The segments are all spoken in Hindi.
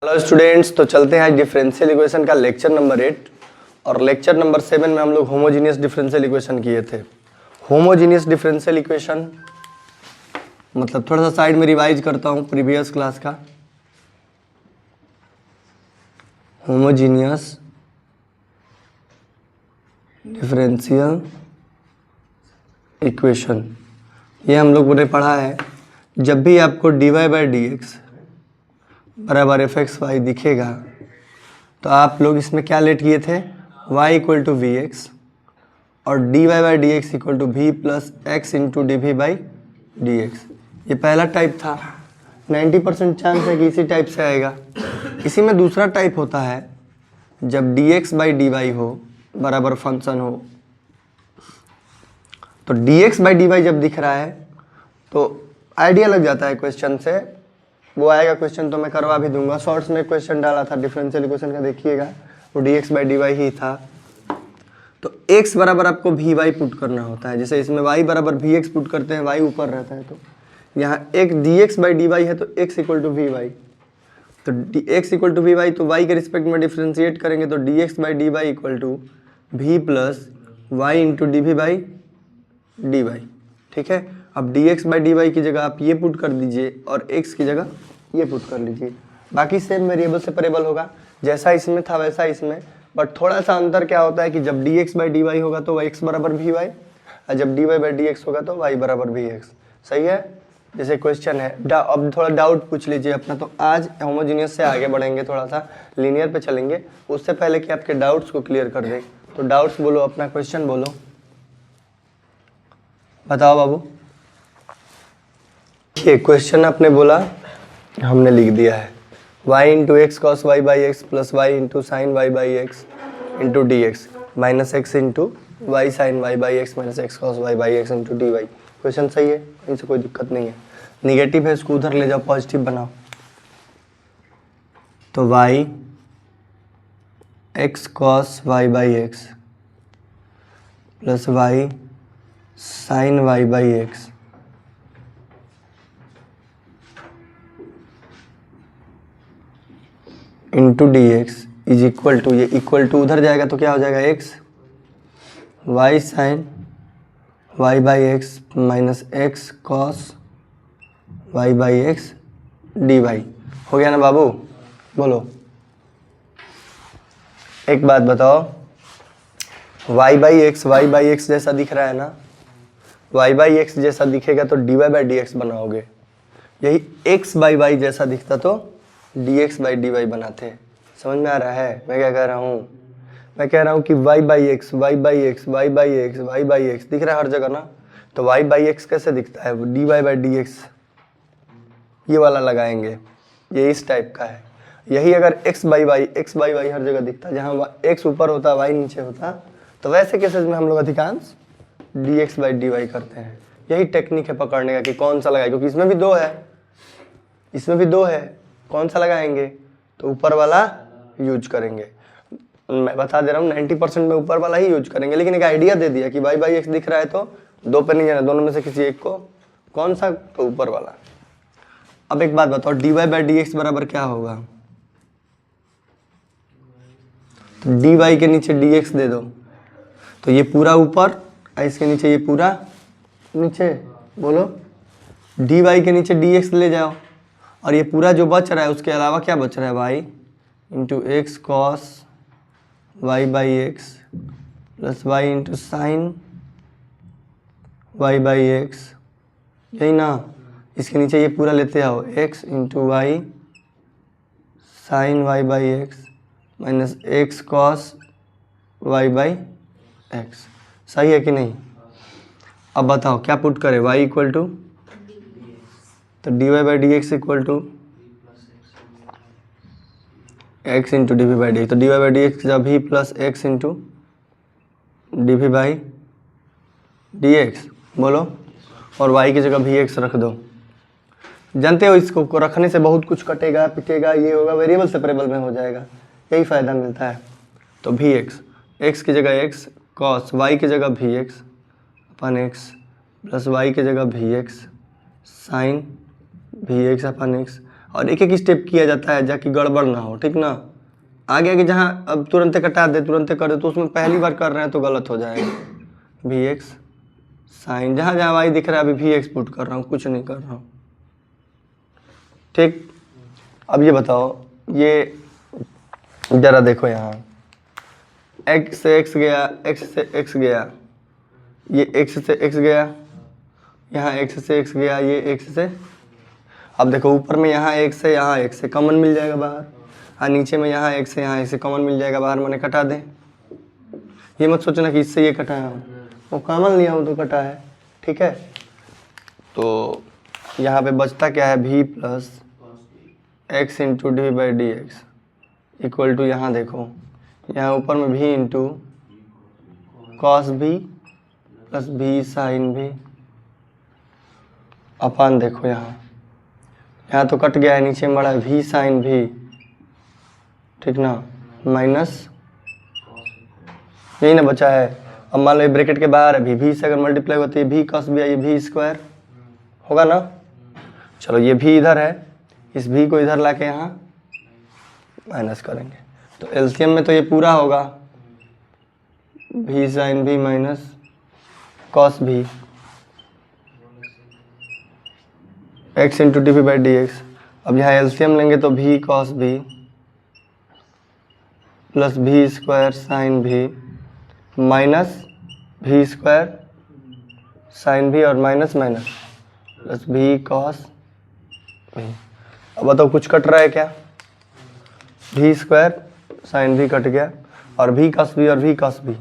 हेलो स्टूडेंट्स, तो चलते हैं डिफरेंशियल इक्वेशन का लेक्चर नंबर 8 और लेक्चर नंबर 7 में हम लोग होमोजीनियस डिफरेंशियल इक्वेशन किए थे। होमोजीनियस डिफरेंशियल इक्वेशन मतलब थोड़ा सा साइड में रिवाइज करता हूँ प्रीवियस क्लास का। होमोजीनियस डिफरेंशियल इक्वेशन ये हम लोगों ने पढ़ा है। जब भी आपको dy बाई डी एक्स बराबर एफ एक्स वाई दिखेगा तो आप लोग इसमें क्या लेट किए थे, y equal to v x और dy by D x equal to we plus x into D we by D x. ये पहला टाइप था। 90% चांस है कि इसी टाइप से आएगा। इसी में दूसरा टाइप होता है जब dx बाई डी वाई हो बराबर फंक्शन हो। तो dx बाई डी वाई जब दिख रहा है तो आइडिया लग जाता है क्वेश्चन से। वो आएगा क्वेश्चन तो मैं करवा भी दूंगा। शॉर्ट्स में क्वेश्चन डाला था डिफरेंशियल इक्वेशन का, देखिएगा वो dx by D why he था। तो x बराबर आपको वी वाई पुट करना होता है। जैसे इसमें y बराबर वी एक्स पुट करते हैं, y ऊपर रहता है, तो यहाँ एक dx बाई डी वाई है तो x equal to v y. तो x equal to v y तो y के रिस्पेक्ट में डिफ्रेंशिएट करेंगे तो dx by D Y equal to we plus Y into D we by D y. ठीक है, अब dx बाई डी वाई की जगह आप ये पुट कर दीजिए और x की जगह ये पुट कर लीजिए। बाकी सेम वेरिएबल सेपरेबल होगा, जैसा इसमें था वैसा इसमें। बट थोड़ा सा अंतर क्या होता है कि जब dx बाई डी वाई होगा तो x बराबर वी वाई और जब dy बाई डी एक्स होगा तो y बराबर वी एक्स। सही है। जैसे क्वेश्चन है, अब थोड़ा डाउट पूछ लीजिए अपना। तो आज होमोजीनियस से आगे बढ़ेंगे, थोड़ा सा लीनियर पे चलेंगे। उससे पहले कि आपके डाउट्स को क्लियर कर दें तो डाउट्स बोलो, अपना क्वेश्चन बोलो, बताओ बाबू। ये क्वेश्चन आपने बोला, हमने लिख दिया है y into x cos Y by x plus Y into sine y by x into D x minus x into y sine y by x minus x cos Y by x into D y. Question सही है, इनसे कोई दिक्कत नहीं है। निगेटिव है इसको उधर ले जाओ, पॉजिटिव बनाओ। तो y x cos Y by x plus y sine y by x into D x is equal to, ये इक्वल टू उधर जाएगा तो क्या हो जाएगा, x y sine y by x minus x cos Y by x d y. हो गया ना बाबू, बोलो। एक बात बताओ, वाई बाई एक्स जैसा दिख रहा है ना, वाई बाई एक्स जैसा दिखेगा तो d Y by D x बनाओगे। यही एक्स बाई वाई जैसा दिखता तो dx बाई डी वाई बनाते। समझ में आ रहा है मैं क्या कह रहा हूँ? मैं कह रहा हूँ कि y by x y by x y by x y by x दिख रहा है हर जगह ना। तो y बाई एक्स कैसे दिखता है, वो dy बाई डी एक्स ये वाला लगाएंगे, ये इस टाइप का है। यही अगर x बाई वाई हर जगह दिखता, जहाँ x ऊपर होता y नीचे होता, तो वैसे केसेस में हम लोग अधिकांश dx बाई डी वाई करते हैं। यही टेक्निक है पकड़ने का कि कौन सा लगाए, क्योंकि इसमें भी दो है, इसमें भी दो है, कौन सा लगाएंगे तो ऊपर वाला यूज करेंगे। मैं बता दे रहा हूँ 90% में ऊपर वाला ही यूज करेंगे, लेकिन एक आइडिया दे दिया कि y बाई एक्स दिख रहा है तो दो पे नहीं जाना, दोनों में से किसी एक को, कौन सा, तो ऊपर वाला। अब एक बात बताओ, dy बाई डी एक्स बराबर क्या होगा, तो dy के नीचे dx दे दो तो ये पूरा ऊपर और इसके नीचे ये पूरा नीचे। बोलो, dy के नीचे dx ले जाओ और ये पूरा जो बच रहा है उसके अलावा क्या बच रहा है, y into x cos Y by x plus Y into sine y by x, यही ना। इसके नीचे ये पूरा लेते आओ, x into y sine y by x minus x cos Y by x. सही है कि नहीं? अब बताओ क्या पुट करें, y इक्वल टू, तो dy by D x equal to x into D we by d, तो dy बाई डी एक्स जब भी plus x into D we by D x. बोलो, और y की जगह भी एक्स रख दो। जानते हो इसको को रखने से बहुत कुछ कटेगा पिटेगा, ये होगा, वेरिएबल सेपरेबल में हो जाएगा, यही फ़ायदा मिलता है। तो भी एक्स की जगह एक्स कॉस वाई की जगह भी x upon x plus Y की जगह भी एक्स साइन भी एक्स अपन एक्स और एक एक स्टेप किया जाता है जाकि गड़बड़ ना हो, ठीक ना। आगे आगे जहाँ अब तुरंत कटा दे तुरंत कर दे तो उसमें पहली बार कर रहे हैं तो गलत हो जाएगा। वी एक्स साइन, जहाँ जहाँ वाई दिख रहा है अभी वी एक्स पुट कर रहा हूँ, कुछ नहीं कर रहा हूँ, ठीक। अब ये बताओ, ये जरा देखो यहाँ एक्स से एक्स गया, एक्स से एक्स गया, ये एक्स से एक्स गया, यहाँ एक्स से एक्स गया, ये एक्स से। अब देखो ऊपर में यहाँ एक्स से यहाँ एक्स से कॉमन मिल जाएगा बाहर, और नीचे में यहाँ एक्स से यहाँ एक्स से कॉमन मिल जाएगा बाहर, मैंने कटा दें। ये मत सोचना कि इससे ये कटा है, वो कॉमन लिया हूँ तो कटा है, ठीक है। तो यहाँ पे बचता क्या है, v plus x into d by D x equal to, यहाँ देखो यहाँ ऊपर में v into cos v plus v sine v अपन, देखो यहाँ तो कट गया है, नीचे में बड़ा है भी साइन भी, ठीक ना, माइनस यही ना बचा है। अब मान लो ब्रैकेट के बाहर है भी से अगर मल्टीप्लाई होती है भी कॉस भी, ये भी स्क्वायर होगा ना। चलो ये भी इधर है, इस भी को इधर लाके यहाँ माइनस करेंगे तो एलसीएम में तो ये पूरा होगा, v sine v minus cos v x into D we by D x. अब यहाँ एलसीएम लेंगे तो भी कॉस भी प्लस भी स्क्वायर साइन भी माइनस भी स्क्वायर साइन भी और माइनस माइनस प्लस भी कॉस भी। अब बताओ कुछ कट रहा है क्या, भी स्क्वायर साइन भी कट गया और भी कॉस भी और भी कॉस भी,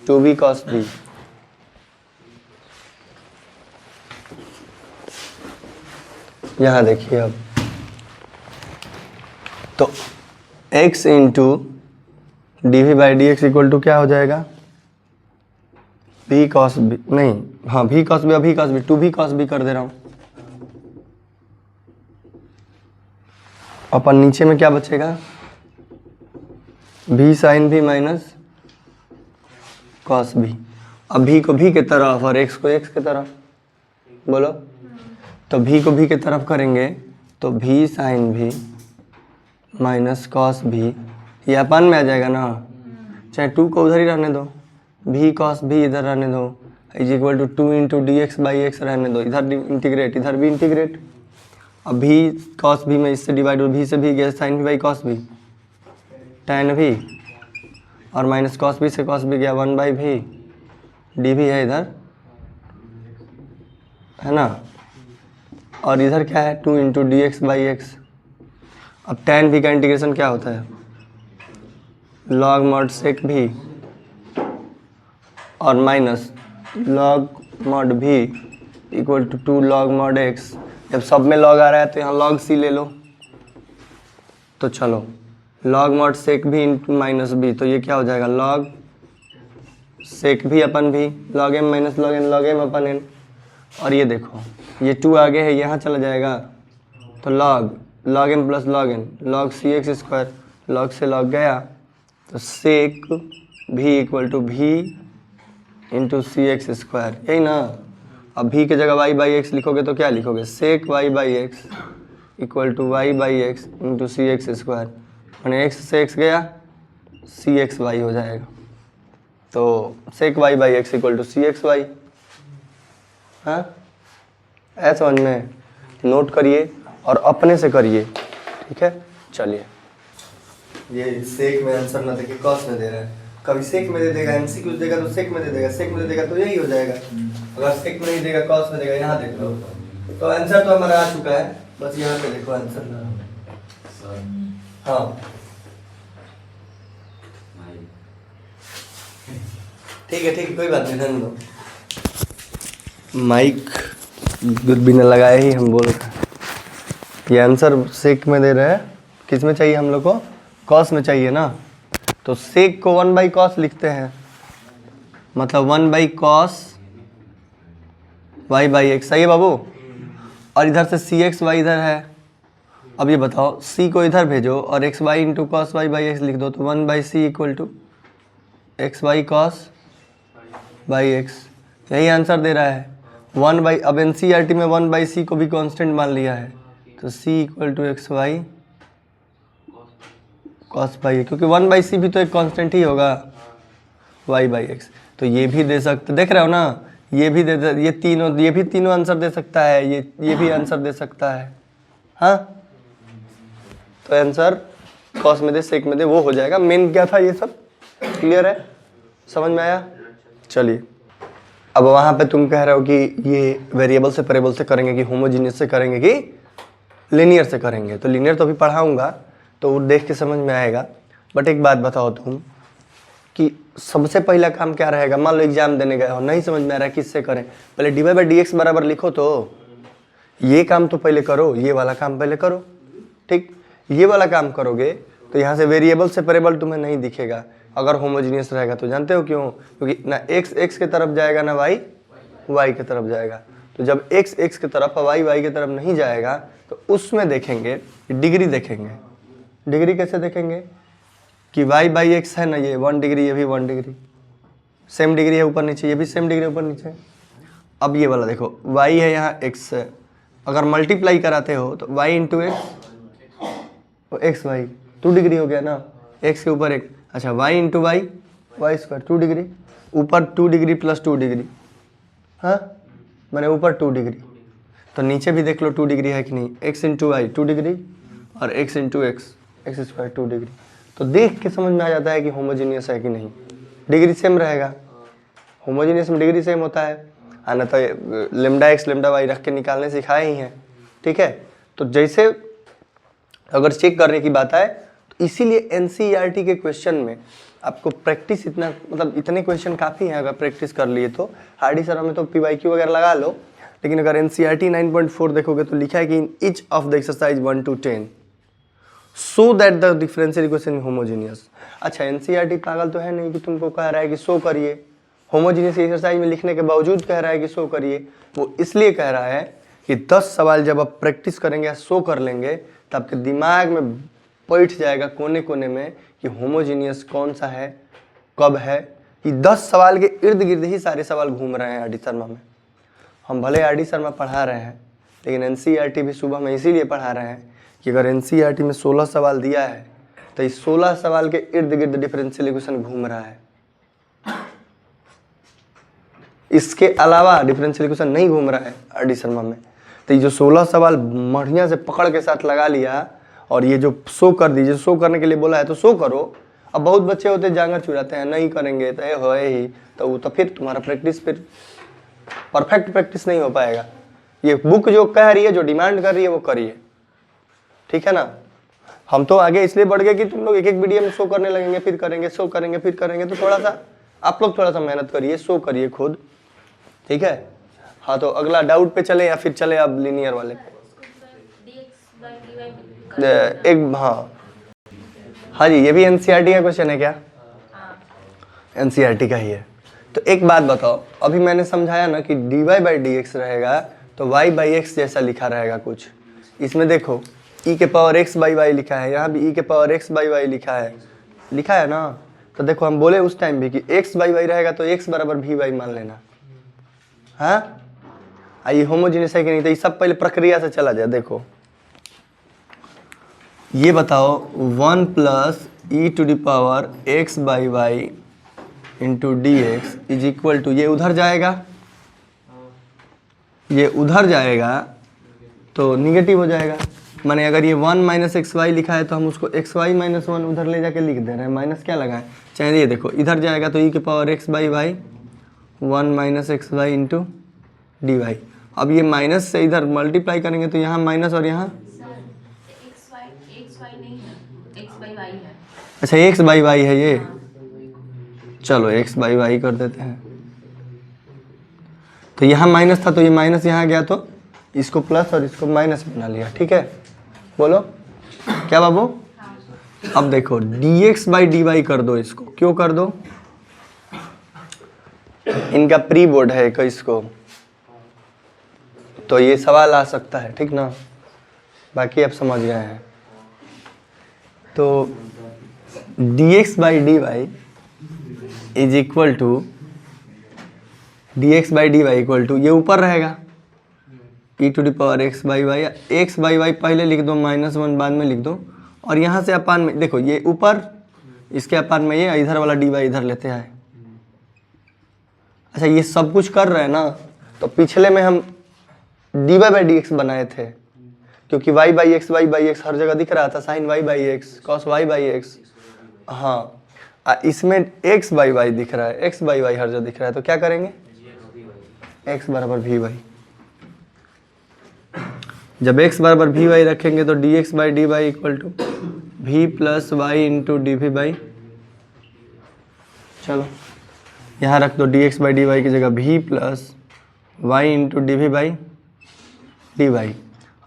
टू भी कॉस भी। यहाँ देखिए अब तो x into D we by D x equal to क्या हो जाएगा, भी कॉस भी, नहीं हाँ भी कॉस भी, अभी कॉस भी, टू भी कॉस भी कर दे रहा हूँ। अपन नीचे में क्या बचेगा, भी साइन भी माइनस कॉस भी। अब भी को भी के तरफ और x को x के तरफ, बोलो तो भी को भी के तरफ करेंगे तो भी साइन भी माइनस कॉस भी, ये अपन में आ जाएगा ना, चाहे टू को उधर ही रहने दो, भी कॉस भी इधर रहने दो, is equal to two into D x by x रहने दो, इधर इंटीग्रेट इधर भी इंटीग्रेट। अब भी कॉस भी में इससे डिवाइड हो, भी से भी गया साइन भी बाई कॉस भी, tan भी और माइनस कॉस भी से कॉस भी गया, वन बाई भी डी भी है इधर, है ना। और इधर क्या है, to into D x by x. अब tan भी का इंटीग्रेशन क्या होता है, लॉग मॉड सेक भी और minus log mod v equal to two log mod x. जब सब में लॉग आ रहा है तो यहाँ लॉग सी ले लो, तो चलो लॉग मॉड सेक भी इंटू माइनस भी, तो ये क्या हो जाएगा, लॉग सेक भी अपन v, log m minus log m अपन एन। और ये देखो ये टू आगे है, यहाँ चला जाएगा तो log M plus log N, log C x square, log से लॉग गया तो सेक भी इक्वल टू भी इंटू सी एक्स स्क्वायर, यही ना। अब भी की जगह वाई बाई एक्स लिखोगे तो क्या लिखोगे, sec y by x equal to y by x into C x square, मैंने एक्स से एक्स गया सी एक्स वाई हो जाएगा, तो sec y by x equal to c x y. हाँ ऐसा समझ में, नोट करिए और अपने से करिए, ठीक है। चलिए ये सेक में आंसर ना देके कॉस में दे रहा है, कभी सेक में दे देगा, एमसीक्यू देगा तो सेक में दे देगा, सेक में दे देगा तो यही हो जाएगा। अगर सेक में नहीं देगा कॉस में देगा, यहाँ देख लो तो आंसर तो हमारा आ चुका है, बस यहाँ पे देखो आंसर। हाँ ठीक है कोई बात नहीं, ध्यान दो। माइक बिना लगाए ही हम बोल रहे हैं, ये आंसर सेक में दे रहे हैं, किस में चाहिए हम लोग को, कॉस में चाहिए ना, तो सेक को वन बाई कॉस लिखते हैं, मतलब one by cos Y by x, सही है बाबू। और इधर से सी एक्स वाई इधर है, अब ये बताओ सी को इधर भेजो और X Y into cos Y by X लिख दो, तो one by C equal to X Y cos by x, यही आंसर दे रहा है। वन बाई, अब एनसीईआरटी में वन बाई सी को भी कांस्टेंट मान लिया है, तो c equal to X Y cos by A, क्योंकि 1/c भी तो एक कांस्टेंट ही होगा y बाई एक्स। तो ये भी दे सकते, देख रहे हो ना, ये भी दे, ये भी तीनों आंसर दे सकता है, ये भी आंसर दे सकता है। हाँ, तो आंसर कॉस में दे सेक में दे वो हो जाएगा। मेन क्या था ये सब क्लियर है, समझ में आया? चलिए, अब वहाँ पे तुम कह रहे हो कि ये वेरिएबल से पेरेबल से करेंगे कि होमोजीनियस से करेंगे कि लीनियर से करेंगे। तो लीनियर तो अभी पढ़ाऊंगा, तो वो देख के समझ में आएगा। बट एक बात बताओ तुम कि सबसे पहला काम क्या रहेगा? मान लो एग्जाम देने गए हो, नहीं समझ में आ रहा है किससे करें, पहले dy बाई dx बराबर लिखो। तो ये काम तो पहले करो, ये वाला काम पहले करो, ठीक? ये वाला काम करोगे तो यहाँ से वेरिएबल से पेरेबल तुम्हें नहीं दिखेगा अगर होमोजीनियस रहेगा। तो जानते हो क्यों? क्योंकि ना x x के तरफ जाएगा ना y y के तरफ जाएगा। तो जब x x के तरफ y y के तरफ नहीं जाएगा तो उसमें देखेंगे डिग्री, देखेंगे डिग्री कैसे देखेंगे कि y बाई एक्स है ना, ये 1 डिग्री, ये भी 1 डिग्री, सेम डिग्री है ऊपर नीचे, ये भी सेम डिग्री ऊपर नीचे। अब ये वाला देखो, y है यहाँ x है, अगर मल्टीप्लाई कराते हो तो y इंटू एक्स, तो एक्स वाई 2 डिग्री हो गया ना, x के ऊपर एक, अच्छा y into y y square 2 degree, ऊपर 2 डिग्री प्लस 2 डिग्री, हाँ मैंने ऊपर 2 डिग्री, तो नीचे भी देख लो 2 डिग्री है कि नहीं, x इंटू वाई 2 डिग्री और x into x x square 2 degree. तो देख के समझ में आ जाता है कि होमोजीनियस है कि नहीं, डिग्री सेम रहेगा। होमोजीनियस में डिग्री सेम होता है, आना तो लेमडा एक्स लेमडा वाई रख के निकालने सिखाए ही हैं, ठीक है? तो जैसे अगर चेक करने की बात आए तो इसीलिए एनसीईआरटी के क्वेश्चन में आपको प्रैक्टिस इतना, मतलब इतने क्वेश्चन काफ़ी हैं अगर प्रैक्टिस कर लिए तो। हार्डी सर में तो पीवाईक्यू वगैरह लगा लो, लेकिन अगर एनसीईआरटी 9.4 देखोगे तो लिखा है कि in each of the exercise 1 to 10 so that the differential equation homogeneous. अच्छा, एनसीईआरटी पागल तो है नहीं कि तुमको कह रहा है कि सो करिए, होमोजीनियस एक्सरसाइज में लिखने के बावजूद कह रहा है कि सो करिए। वो इसलिए कह रहा है कि 10 सवाल जब आप प्रैक्टिस करेंगे या सो कर लेंगे तो आपके दिमाग में बैठ जाएगा कोने कोने में कि होमोजीनियस कौन सा है, कब है। ये 10 सवाल के इर्द गिर्द ही सारे सवाल घूम रहे हैं आर डी शर्मा में। हम भले आर डी शर्मा पढ़ा रहे हैं, लेकिन एनसीईआरटी भी सुबह में इसीलिए पढ़ा रहे हैं कि अगर एनसीईआरटी में 16 सवाल दिया है तो इस 16 सवाल के इर्द गिर्द डिफरेंशियल इक्वेशन घूम रहा है। इसके अलावा डिफरेंशियल इक्वेशन नहीं घूम रहा है आर डी शर्मा में। तो ये जो 16 सवाल बढ़िया से पकड़ के साथ लगा लिया और ये जो शो कर दीजिए, शो करने के लिए बोला है तो शो करो। अब बहुत बच्चे होते हैं जांगर चुराते हैं, नहीं करेंगे तो ये हो ही, तो फिर तुम्हारा प्रैक्टिस फिर परफेक्ट प्रैक्टिस नहीं हो पाएगा। ये बुक जो कह रही है, जो डिमांड कर रही है वो करिए, ठीक है ना? हम तो आगे इसलिए बढ़ गए कि तुम लोग एक एक वीडियो में शो करने लगेंगे, फिर करेंगे, शो करेंगे, फिर करेंगे। तो थोड़ा सा आप लोग थोड़ा सा मेहनत करिए, शो करिए खुद, ठीक है? हाँ, तो अगला डाउट पे चले या फिर चले अब लीनियर वाले पे? एक हाँ जी, ये भी एनसीईआरटी का क्वेश्चन है क्या? एनसीईआरटी का ही है। तो एक बात बताओ, अभी मैंने समझाया ना कि dy बाई dx रहेगा तो y बाई एक्स जैसा लिखा रहेगा कुछ। इसमें देखो e के पावर x बाई y लिखा है, यहाँ भी e के पावर x बाई y लिखा है ना। तो देखो हम बोले उस टाइम भी कि x बाई y रहेगा तो x बराबर भी y मान लेना। हाँ, ये होमोजीनियस है कि नहीं? तो ये सब पहले प्रक्रिया से चला जाए। देखो ये बताओ 1 plus E to the power x by y into D x is equal to, ये उधर जाएगा, ये उधर जाएगा तो निगेटिव हो जाएगा। माने अगर ये 1 माइनस एक्स वाई लिखा है तो हम उसको एक्स वाई माइनस 1 उधर ले जाके लिख दे रहे हैं, माइनस क्या लगाए चाहे। ये देखो इधर जाएगा तो ई के power x by y 1 minus x Y into D y. अब ये माइनस से इधर मल्टीप्लाई करेंगे तो यहाँ माइनस और यहाँ अच्छा एक्स बाई वाई है ये, चलो एक्स बाई वाई कर देते हैं। तो यहाँ माइनस था तो ये माइनस यहाँ गया तो इसको प्लस और इसको माइनस बना लिया, ठीक है? बोलो क्या बाबू? अब देखो dx बाई डी वाई कर दो, इसको क्यों कर दो? इनका प्री बोर्ड है 21 को, तो ये सवाल आ सकता है, ठीक ना? बाकी आप समझ गए हैं। तो dx by D Y is equal to dx by D Y equal to, ये ऊपर रहेगा, E to the power X by Y, X by Y पहले लिख दो, -1 बाद में लिख दो, और यहाँ से अपान में देखो ये ऊपर, इसके अपान में ये, इधर वाला डी वाई इधर लेते हैं। अच्छा ये सब कुछ कर रहे हैं ना, तो पिछले में हम d Y by D x बनाए थे, क्योंकि वाई बाई एक्स हर जगह दिख रहा था, sine y by x, cos Y by x. हाँ इसमें एक्स बाई वाई दिख रहा है, एक्स बाई वाई हर जगह दिख रहा है, तो क्या करेंगे, एक्स बराबर वी वाई। जब x बराबर वी वाई रखेंगे तो D x by D Y equal to we plus Y into D we by, चलो यहाँ रख दो D x by D Y की जगह V plus Y into D we by D Y,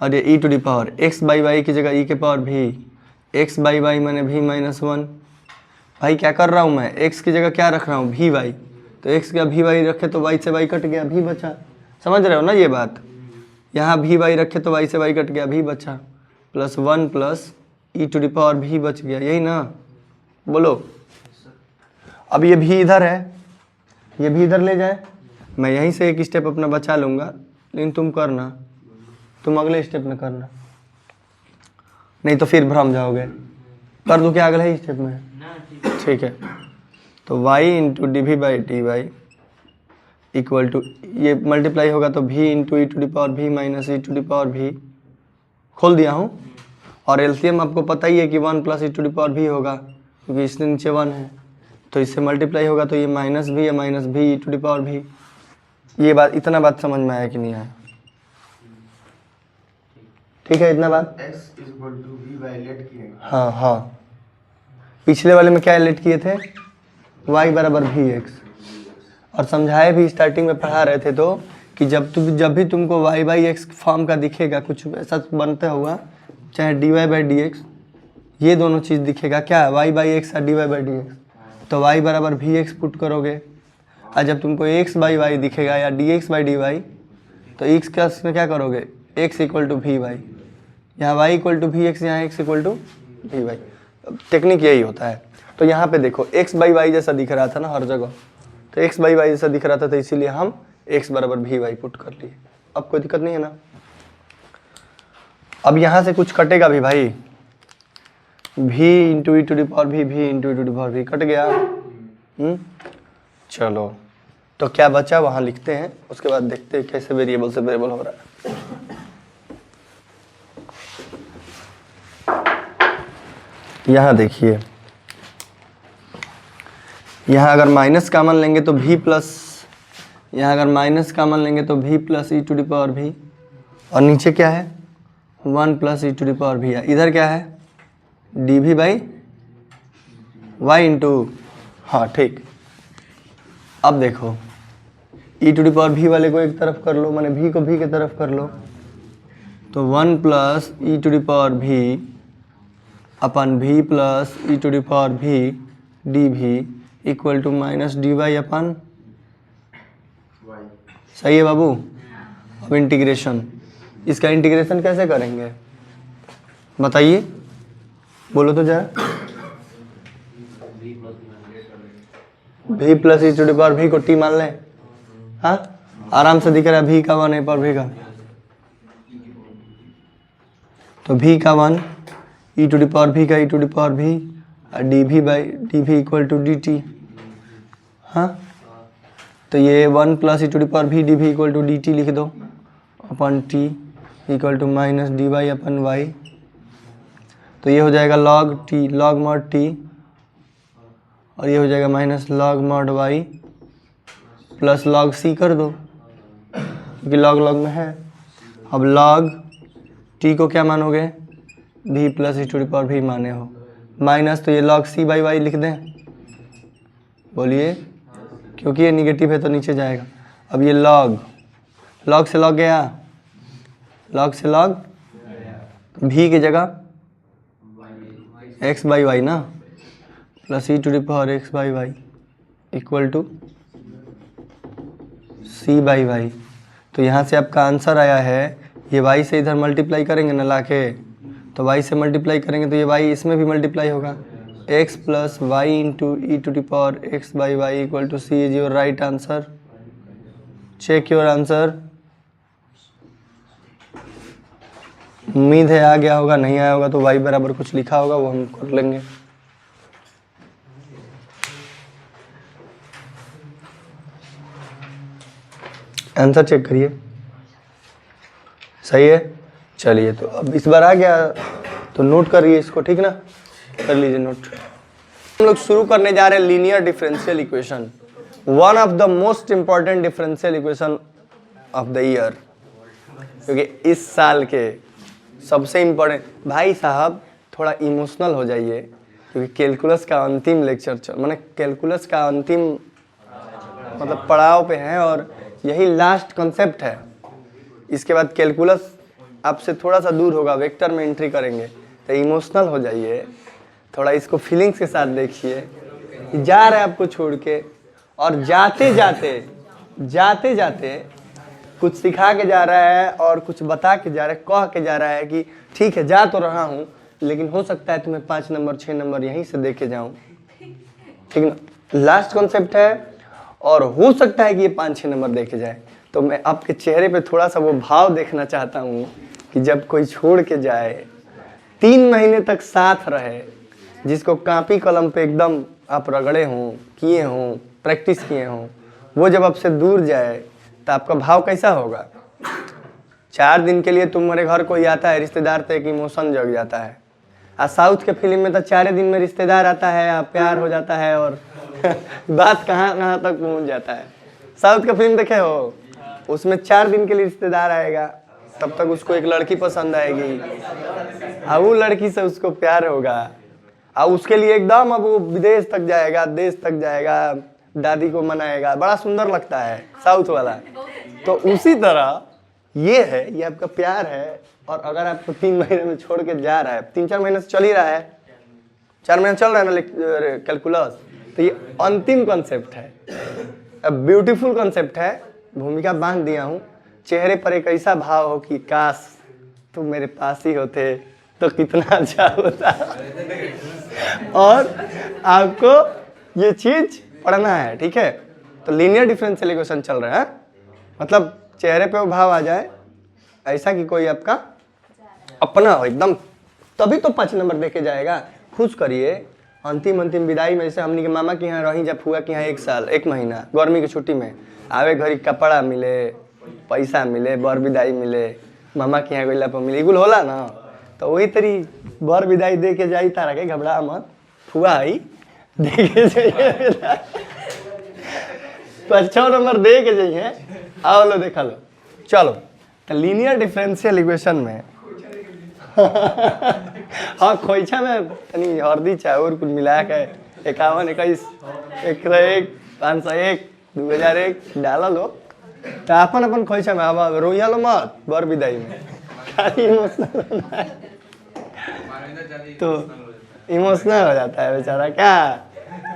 और ये E to the power X by Y की जगह ई के power V, X by Y मैंने वी -1। भाई क्या कर रहा हूँ मैं, x की जगह क्या रख रहा हूँ, वी वाई, तो x का वी वाई रखे तो y से y कट गया, भी बचा। समझ रहे हो ना ये बात, यहाँ वी वाई रखे तो y से y कट गया, भी बचा, plus 1 plus E to the power v बच गया, यही ना, बोलो। अब ये भी इधर है, ये भी इधर ले जाए, मैं यहीं से एक स्टेप अपना बचा लूँगा, लेकिन तुम करना, तुम अगले स्टेप में करना, नहीं तो फिर भ्रम जाओगे। कर दूँ क्या अगले स्टेप में, ठीक है। तो y into D we by D Y equal to, ये मल्टीप्लाई होगा तो v into E to the power v minus E to the power v, खोल दिया हूँ, और एलसीएम आपको पता ही है कि 1 plus E to the power v होगा, क्योंकि इसके नीचे 1 है, तो इससे मल्टीप्लाई होगा तो ये माइनस भी है, माइनस भी ई टू दी पावर v। ये बात, इतना बात समझ में आया कि नहीं आया, ठीक है इतना बात। x equal to v by let किए, हाँ हाँ, पिछले वाले में क्या लेट किए थे, y बराबर वी एक्स, और समझाए भी स्टार्टिंग में पढ़ा रहे थे तो कि जब भी तुमको y बाई एक्स फॉर्म का दिखेगा कुछ ऐसा बनता हुआ, चाहे d Y by D x, ये दोनों चीज़ दिखेगा क्या, y बाई एक्स और d Y by D x, तो y बराबर वी एक्स पुट करोगे, और जब तुमको x बाई वाई दिखेगा या d x by D y, तो x का में क्या करोगे, x equal to v y, यहाँ y equal to v x, यहाँ x equal to v y. Technique यही होता है। तो यहाँ पे देखो x बाई वाई जैसा दिख रहा था ना हर जगह, तो x बाई वाई जैसा दिख रहा था, तो इसीलिए हम x बराबर वी वाई पुट कर लिए। अब कोई दिक्कत नहीं है ना। अब यहाँ से कुछ कटेगा भी भाई, v into E to the power v into E to the power v cut गया। चलो तो क्या बचा वहाँ लिखते हैं, उसके बाद देखते हैं कैसे वेरिएबल से वेरिएबल हो रहा है। यहाँ देखिए, यहाँ अगर माइनस कॉमन लेंगे तो v प्लस, यहाँ अगर माइनस कॉमन लेंगे तो v plus E to the power v, और नीचे क्या है 1 plus E to the power v है, इधर क्या है d we by y into, हाँ ठीक। अब देखो e to the power v वाले को एक तरफ कर लो, माने v को v के तरफ कर लो, तो 1 plus E to the power v अपन v plus E to the power v D we equal to minus D Y अपन, सही है बाबू। अब इंटीग्रेशन, इसका इंटीग्रेशन कैसे करेंगे बताइए, बोलो तो जरा। v plus E to the power v को t मान लें, हाँ आराम से दिख रहा है, v का 1 है पावर v का, तो v का 1 e to the power v का ई टू दी पावर v, और d we by d we equal to D t, हाँ तो ये 1 plus E to the power v D we equal to D t लिख दो, upon t equal to minus D Y upon y, तो ये हो जाएगा log t log mod t, और ये हो जाएगा minus log mod y plus log c कर दो, क्योंकि लॉग लॉग में है। अब लॉग t को क्या मानोगे, v plus E to the power v माने हो, माइनस तो ये लॉग c बाई वाई लिख दें, बोलिए, क्योंकि ये निगेटिव है तो नीचे जाएगा। अब ये लॉग, लॉग से लॉग गया, लॉग से लॉग v की जगह x बाई वाई ना, plus E to the power x by y equal to c by y. तो यहाँ से आपका आंसर आया है, ये y से इधर मल्टीप्लाई करेंगे ना लाके, तो y से मल्टीप्लाई करेंगे तो ये y इसमें भी मल्टीप्लाई होगा, x plus Y into E to the power x by y equal to c is your right answer. Check your answer. उम्मीद है आ गया होगा, नहीं आया होगा तो y बराबर कुछ लिखा होगा, वो हम कर लेंगे। आंसर चेक करिए, सही है। चलिए तो अब इस बार आ गया तो नोट करिए इसको, ठीक ना, कर लीजिए नोट। हम लोग शुरू करने जा रहे हैं linear differential equation, one of the most important differential equation of the year, क्योंकि इस साल के सबसे इम्पोर्टेंट। भाई साहब थोड़ा इमोशनल हो जाइए, क्योंकि कैलकुलस का अंतिम लेक्चर माने कैलकुलस का अंतिम मतलब पड़ाव पे है और यही लास्ट कॉन्सेप्ट है। इसके बाद कैलकुलस आपसे थोड़ा सा दूर होगा, वेक्टर में एंट्री करेंगे, तो इमोशनल हो जाइए, थोड़ा इसको फीलिंग्स के साथ देखिए। जा रहे हैं आपको छोड़ के, और जाते जाते कुछ सिखा के जा रहा है और कुछ बता के जा रहा है, कह के जा रहा है कि ठीक है जा तो रहा हूँ, लेकिन हो सकता है तुम्हें 5 नंबर 6 नंबर यहीं से दे के जाऊँ, ठीक ना। लास्ट कॉन्सेप्ट है और हो सकता है कि ये 5-6 नंबर दे के जाए। तो मैं आपके चेहरे पे थोड़ा सा वो भाव देखना चाहता हूँ कि जब कोई छोड़ के जाए, 3 महीने तक साथ रहे, जिसको कापी कलम पे एकदम आप रगड़े हों, किए हों, प्रैक्टिस किए हों, वो जब आपसे दूर जाए तो आपका भाव कैसा होगा। 4 दिन के लिए तुम्हारे घर कोई आता है रिश्तेदार, तो एक इमोशन जग जाता है। और साउथ के फिल्म में तो 4 दिन में रिश्तेदार आता है, प्यार हो जाता है और बात कहाँ तक पहुँच जाता है। साउथ का फिल्म देखे हो, उसमें 4 दिन के लिए रिश्तेदार आएगा, तब तक उसको एक लड़की पसंद आएगी और वो लड़की से उसको प्यार होगा और उसके लिए एकदम अब वो विदेश तक जाएगा, देश तक जाएगा, दादी को मनाएगा। बड़ा सुंदर लगता है साउथ वाला। तो उसी तरह ये है, ये आपका प्यार है। और अगर आपको 3 महीने में छोड़ के जा रहा है, 3-4 महीने से चल ही रहा है, 4 महीने चल रहा है ना कैलकुलस, तो ये अंतिम कॉन्सेप्ट है, ब्यूटीफुल कॉन्सेप्ट है। भूमिका बांध दिया हूँ, चेहरे पर एक ऐसा भाव हो कि काश तुम मेरे पास ही होते तो कितना अच्छा होता। और आपको ये चीज पढ़ना है, ठीक है। तो लीनियर डिफरेंशियल इक्वेशन चल रहा है, मतलब चेहरे पे वो भाव आ जाए ऐसा कि कोई आपका अपना हो एकदम, तभी तो 5 नंबर देके जाएगा। खुश करिए। अंतिम विदाई में, जैसे हमनी के मामा के यहाँ रही, जब फुआ के यहाँ 1 साल 1 महीना गर्मी की छुट्टी में आवे घड़ी कपड़ा मिले, पैसा मिले, बर विदाई मिले, मामा के यहाँ गइला पर मिले, इकुल होला ना। तो वही तरी बर विदाई दे के जाई, तारा के घबरा मत, फुआ आई दे के जाइए 5-6 नंबर दे के जाइए। आओ लो देखा लो। चलो तो लीनियर डिफरेंशियल इक्वेशन में हाँ खोइछा में तनी हल्दी चाउर कुछ मिला के 51 21 101 501 2001 डाला लो, तो अपन खोइछा में अब रोइया लो मत बर विदाई में, खाली इमोशनल होना है। तो इमोशनल हो जाता है बेचारा क्या।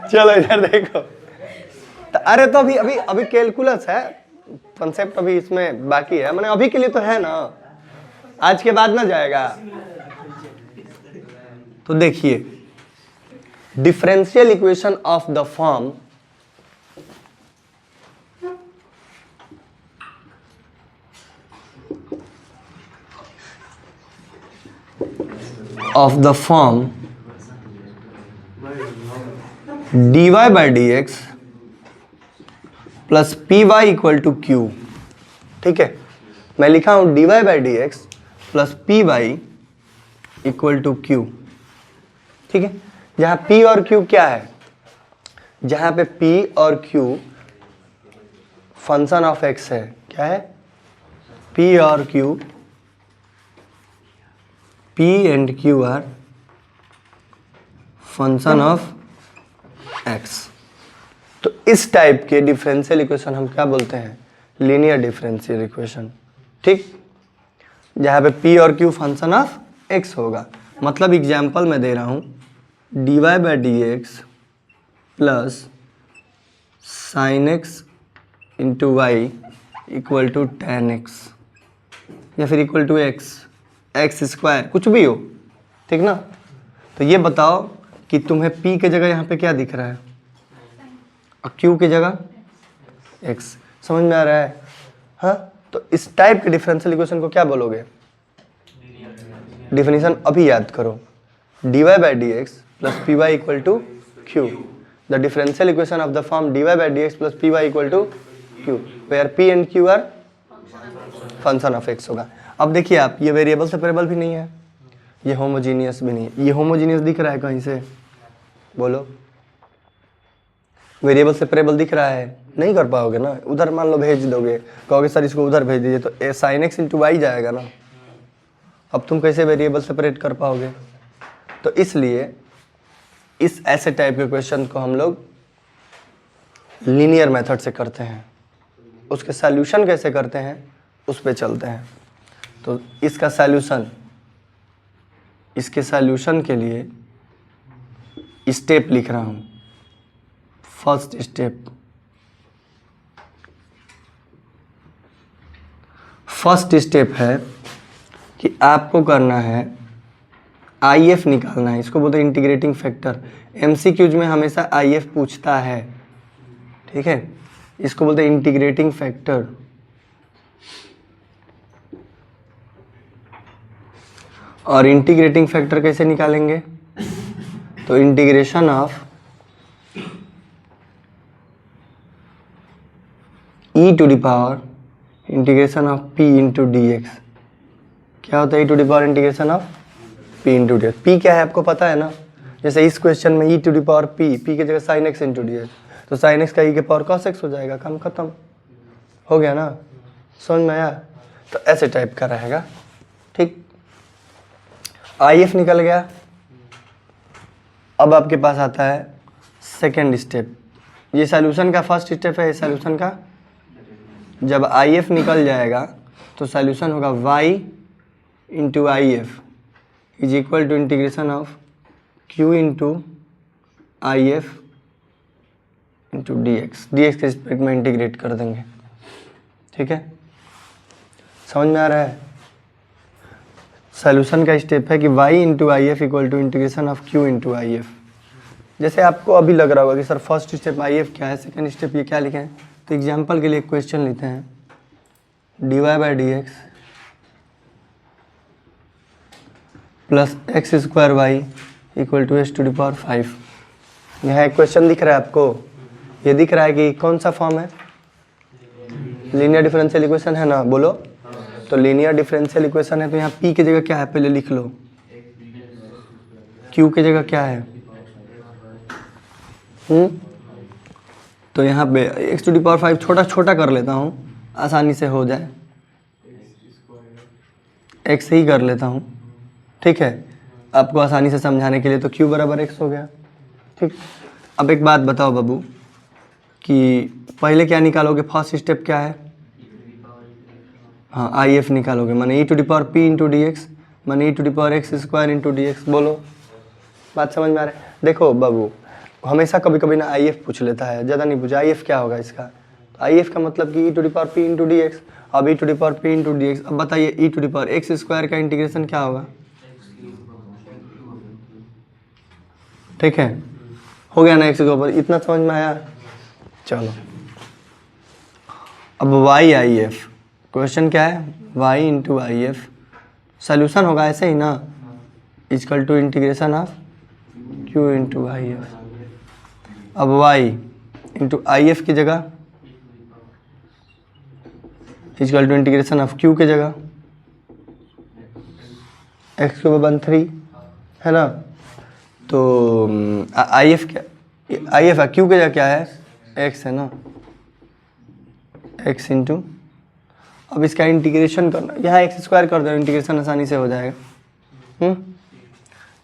चलो इधर देखो, तो अरे तो अभी कैलकुलस है, कॉन्सेप्ट अभी इसमें बाकी है, मैंने अभी के लिए तो है ना, आज के बाद ना जाएगा। तो देखिए differential equation of the form dy by dx plus p y equal to q. ठीक है, मैं लिखा हूं dy by dx plus p y equal to q. ठीक है, जहां p और q क्या है, जहां पे p और q फंक्शन ऑफ x है, क्या है, p और q, p and q are function of x। तो इस टाइप के डिफरेंशियल इक्वेशन हम क्या बोलते हैं, लीनियर डिफरेंशियल इक्वेशन। ठीक, जहां पे p और q फंक्शन ऑफ x होगा। मतलब एग्जांपल मैं दे रहा हूं dy by D x plus sine x into y equal to tan x, या फिर इक्वल टू एक्स स्क्वायर, कुछ भी हो। ठीक ना। तो ये बताओ कि तुम्हें p के जगह यहाँ पे क्या दिख रहा है और q की जगह x। समझ में आ रहा है। हाँ, तो इस टाइप के डिफरेंशियल इक्वेशन को क्या बोलोगे, डिफिनीशन अभी याद करो, dy by dx plus py equal to q. The differential equation of the form dy by dx plus py equal to q, where p and q are function of x होगा। अब देखिए आप, ये वेरिएबल सेपरेबल भी नहीं है, ये होमोजीनियस भी नहीं है। ये होमोजीनियस दिख रहा है कहीं से? बोलो। वेरिएबल सेपरेबल दिख रहा है? नहीं कर पाओगे ना। उधर मान लो भेज दोगे, कहोगे सर इसको उधर भेज दीजिए, तो साइन एक्स इंटू वाई जाएगा ना। अब तुम कैसे वेरिएबल सेपरेट कर पाओगे? तो इसलिए इस ऐसे टाइप के क्वेश्चन को हम लोग लीनियर मेथड से करते हैं। उसके सॉल्यूशन कैसे करते हैं उस पे चलते हैं। तो इसका सॉल्यूशन, इसके सॉल्यूशन के लिए स्टेप लिख रहा हूँ। फर्स्ट स्टेप, फर्स्ट स्टेप है कि आपको करना है IF निकालना है। इसको बोलते हैं इंटीग्रेटिंग फैक्टर। MCQs में हमेशा IF पूछता है, ठीक है। इसको बोलते हैं इंटीग्रेटिंग फैक्टर। और इंटीग्रेटिंग फैक्टर कैसे निकालेंगे? तो integration of e to the power integration of p into D x. क्या होता है e to the power integration of p into D x? p क्या है आपको पता है ना? जैसे इस क्वेश्चन में e to the power p की जगह sine x into D x, तो साइन एक्स का e के पावर cos x हो जाएगा। काम खत्म हो गया ना? समझ में आया? तो ऐसे टाइप का रहेगा, ठीक। IF निकल गया। अब आपके पास आता है सेकेंड स्टेप। ये सॉल्यूशन का फर्स्ट स्टेप है, ये सॉल्यूशन का। जब IF निकल जाएगा तो सॉल्यूशन होगा y into IF is equal to integration of q into IF into D x के रिस्पेक्ट में इंटीग्रेट कर देंगे, ठीक है। समझ में आ रहा है? सॉल्यूशन का स्टेप है कि y into IF equal to integration of q into IF। जैसे आपको अभी लग रहा होगा कि सर फर्स्ट स्टेप IF क्या है, सेकंड स्टेप ये क्या लिखे हैं, तो एग्जांपल के लिए एक क्वेश्चन लेते हैं। dy by D x plus x square y equal to s to the power 5। यहाँ एक क्वेश्चन दिख रहा है आपको, ये दिख रहा है कि कौन सा फॉर्म है? लीनियर डिफरेंशियल इक्वेशन है ना, बोलो। तो लीनियर डिफरेंशियल इक्वेशन है, तो यहाँ p की जगह क्या है पहले लिख लो। q की जगह क्या है? तो यहाँ पे एक्स टू दी पावर 5 छोटा छोटा कर लेता हूँ, आसानी से हो जाए। एक्स ही कर लेता हूँ, ठीक है, आपको आसानी से समझाने के लिए। तो q बराबर x हो गया, ठीक। अब एक बात बताओ बाबू कि पहले क्या निकालोगे? फर्स्ट स्टेप क्या है? हाँ, IF निकालोगे, माने e to the power p into D x, माने e to the power x square into D x. बोलो, बात समझ में आ रहा है? देखो बाबू, हमेशा कभी कभी ना IF पूछ लेता है, ज़्यादा नहीं पूछा। IF क्या होगा इसका? तो IF का मतलब कि e to the power p into D x. अब e to the power p into D x, अब बताइए e to the power x square का इंटीग्रेशन क्या होगा? ठीक है, हो गया ना एक्स के ऊपर? इतना समझ में आया? चलो, अब YIF क्वेश्चन क्या है? y इंटू IF सोल्यूशन होगा ऐसे ही ना, equal to integration of q into IF। अब y इंटू IF की जगह equal to integration of q की जगह x के ऊपर 13 है ना। तो IF क्या? IF q की जगह क्या है? x है ना, x इंटू, अब इसका इंटीग्रेशन करना, यहाँ एक्स स्क्वायर कर दो, इंटीग्रेशन आसानी से हो जाएगा।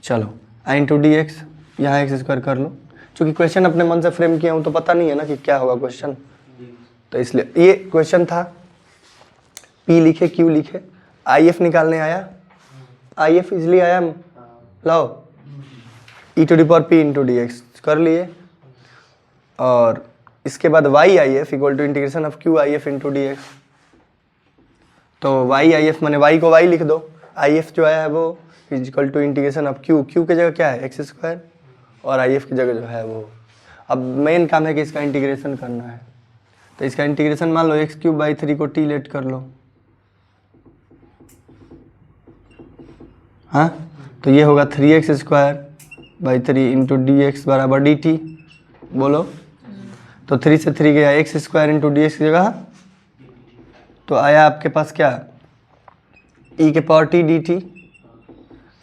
चलो, आई इंटू डी एक्स, यहाँ एक्स स्क्वायर कर लो। चूँकि क्वेश्चन अपने मन से फ्रेम किया हूँ तो पता नहीं है ना कि क्या होगा क्वेश्चन, तो इसलिए ये क्वेश्चन था। पी लिखे, क्यू लिखे, IF निकालने आया, IF इसलिए आया, लाओ e to the power p into D x कर लिए। और इसके बाद YIF equal to integration of QIF into D x. तो YIF माने y को y लिख दो, IF जो है वो equal to integration of q की जगह क्या है? एक्स स्क्वायर, और IF की जगह जो है वो। अब मेन काम है कि इसका इंटीग्रेशन करना है, तो इसका इंटीग्रेशन मान लो x³/3 को t लेट कर लो। हाँ, तो ये होगा 3x² इंटू डी एक्स बराबर डी टी। बोलो, तो 3 से 3 गया, x² इंटू डी एक्स की जगह तो आया आपके पास क्या, e के power T D T.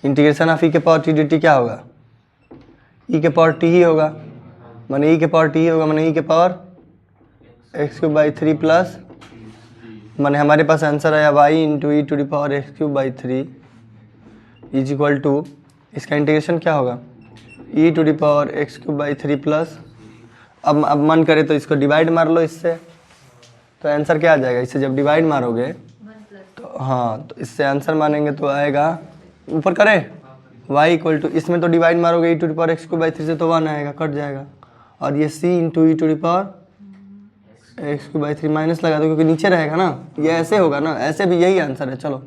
Integration of e के पावर टी डी टी क्या होगा, e के पावर टी ही होगा, माने e के पावर टी ही होगा, माने e के पावर x³ प्लस, माने हमारे पास आंसर आया y into E to the power x³ is equal to, इसका इंटीग्रेशन क्या होगा, e to the power x³ plus, अब मन करे तो इसको डिवाइड मार लो इससे, तो आंसर क्या आ जाएगा, इससे जब डिवाइड मारोगे तो हाँ, तो इससे आंसर मानेंगे तो आएगा, ऊपर करें y इक्वल टू, इसमें तो डिवाइड मारोगे e to the power x³ से तो 1 आएगा, कट जाएगा, और ये c into E to the power x³ minus लगा दो क्योंकि नीचे रहेगा ना, ये ऐसे होगा ना, ऐसे भी यही आंसर है। चलो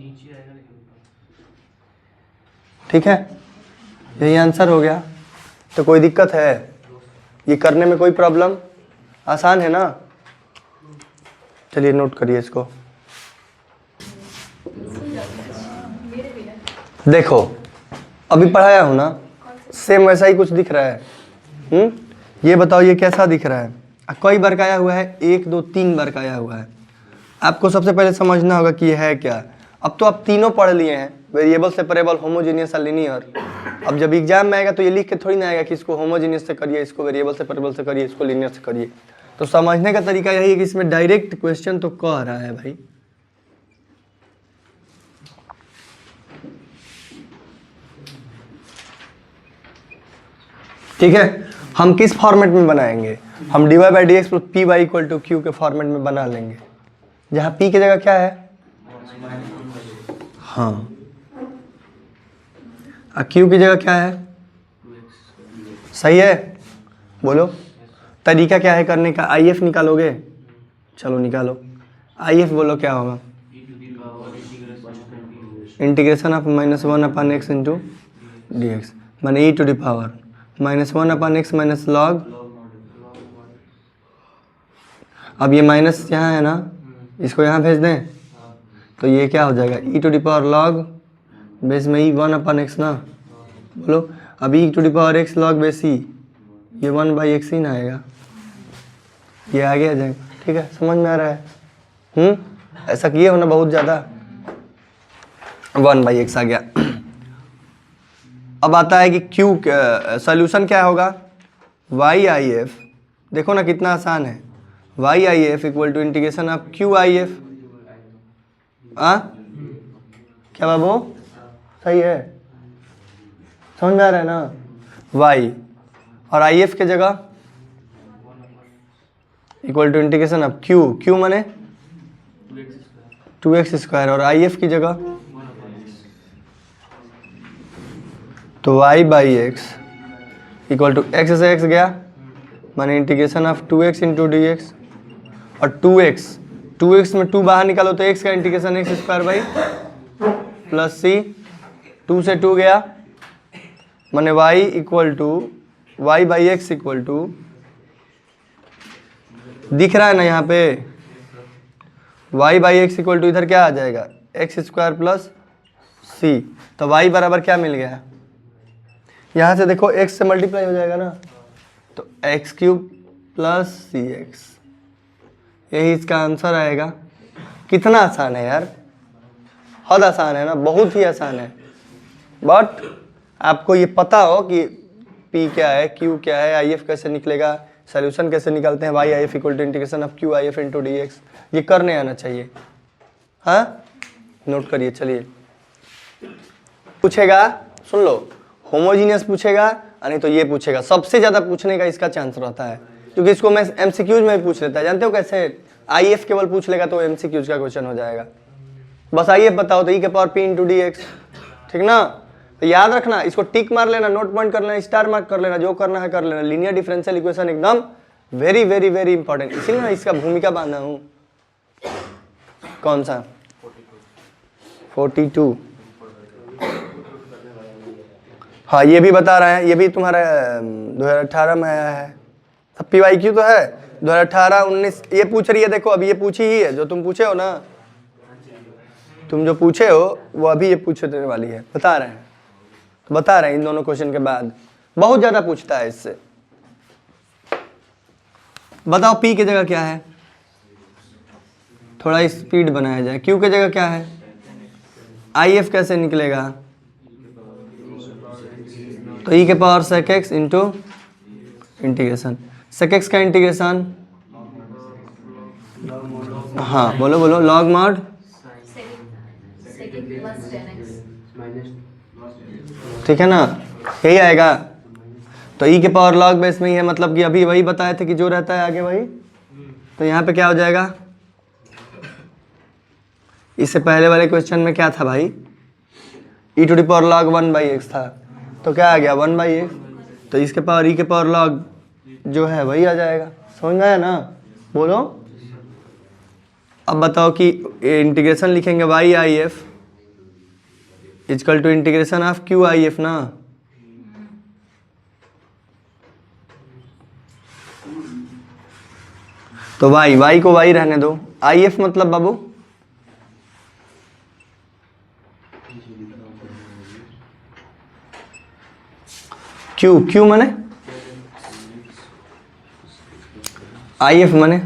ठीक है, यही आंसर हो गया, तो कोई दिक्कत है ये करने में, कोई प्रॉब्लम, आसान है ना। चलिए नोट करिए इसको। देखो अभी पढ़ाया हूं ना, सेम वैसा ही कुछ दिख रहा है। ये बताओ ये कैसा दिख रहा है, कई बार का आया हुआ है, 1 2 3 बार का आया हुआ है। आपको सबसे पहले समझना होगा कि ये है क्या। अब तो आप तीनों पढ़ लिए हैं, वेरिएबल, सेपरेबल, होमोजीनियस और लीनियर। अब जब एग्जाम में आएगा तो ये लिख के थोड़ी ना आएगा कि इसको होमोजीनियस से करिए, इसको वेरिएबल सेपरेबल से करिए, इसको लीनियर से करिए। तो समझने का तरीका यही है कि इसमें डायरेक्ट क्वेश्चन तो कह रहा है भाई। ठीक है, हम किस फॉर्मेट में बनाएंगे, हम dy by D x plus p y equal to q के फॉर्मेट में बना लेंगे, जहां p की जगह क्या है, हाँ, और q की जगह क्या है, सही है। बोलो तरीका क्या है करने का, IF निकालोगे, चलो निकालो IF, बोलो क्या होगा, integration of -1/x into D x, माने e to the power -1/x minus log, अब ये माइनस यहाँ है ना, इसको यहाँ भेज दें तो ये क्या हो जाएगा, e to the power log base में e 1/x ना। बोलो अब e to the power x log base e, ये 1/x ही ना आएगा, ये आगे आ जाएगा। ठीक है, समझ में आ रहा है। ऐसा किए हो ना बहुत ज़्यादा, 1/x आ गया। अब आता है कि q सॉल्यूशन क्या होगा, y/if, देखो ना कितना आसान है, y/if equal to integration of q/if। क्या बाबू, सही है, समझ में आ रहा है ना, y और if के जगह equal to integration of q माने 2x², और if की जगह तो y/x इक्वल टू x से x गया, माने integration of 2x into D x, और 2x में 2 बाहर निकालो तो x का इंटीग्रेशन x² प्लस c, 2 से 2 गया, माने y equal to y/x equal to, दिख रहा है ना यहाँ पे, y/x इक्वल टू इधर क्या आ जाएगा, x² प्लस c, तो y बराबर क्या मिल गया, यहाँ से देखो x से मल्टीप्लाई हो जाएगा ना, तो x³ प्लस cx, यही इसका आंसर आएगा। कितना आसान है यार, हद आसान है ना, बहुत ही आसान है। बट आपको ये पता हो कि p क्या है, q क्या है, if कैसे निकलेगा, सॉल्यूशन कैसे निकालते हैं, y/if equal to integration of q/if into D x, ये करने आना चाहिए। हाँ, नोट करिए। चलिए पूछेगा, सुन लो, होमोजीनियस पूछेगा, नहीं तो ये पूछेगा, सबसे ज़्यादा पूछने का इसका चांस रहता है, क्योंकि इसको मैं MCQs में भी पूछ लेता है। जानते हो कैसे, IF केवल पूछ लेगा तो MCQs का क्वेश्चन हो जाएगा। बस IF बताओ तो e के power p into D x, ठीक ना, तो याद रखना, इसको टिक मार लेना, नोट पॉइंट कर लेना, स्टार मार्क कर लेना, जो करना है कर लेना। लीनियर डिफरेंशियल इक्वेशन एकदम वेरी वेरी वेरी इंपॉर्टेंट, इसीलिए मैं इसका भूमिका बांधा हूँ। कौन सा 42, हाँ ये भी बता रहे हैं, ये भी तुम्हारा 2018 में आया है, अब PYQ तो है 2018 19, ये पूछ रही है। देखो अभी ये पूछी ही है, जो तुम पूछे हो ना, तुम जो पूछे हो वो अभी ये पूछने वाली है, बता रहे हैं। तो बता रहे हैं इन दोनों क्वेश्चन के बाद, बहुत ज़्यादा पूछता है इससे। बताओ p की जगह क्या है, थोड़ा स्पीड बनाया जाए। q की जगह क्या है, if कैसे निकलेगा, तो e के power sec x into integration, sec x का इंटीग्रेशन, हाँ बोलो बोलो, लॉग मॉड, ठीक है ना, यही आएगा। तो e के पावर लॉग बेस में ही है, मतलब कि अभी वही बताए थे कि जो रहता है आगे वही। तो यहाँ पे क्या हो जाएगा, इससे पहले वाले क्वेश्चन में क्या था भाई, e to the power log 1/x था, तो क्या आ गया 1/x, तो इसके पावर e के पावर लॉग जो है वही आ जाएगा। समझ में आया ना, बोलो। अब बताओ कि इंटीग्रेशन लिखेंगे y/if is equal to integration of q/if ना, तो y को y रहने दो, if मतलब बाबू q माने if माने,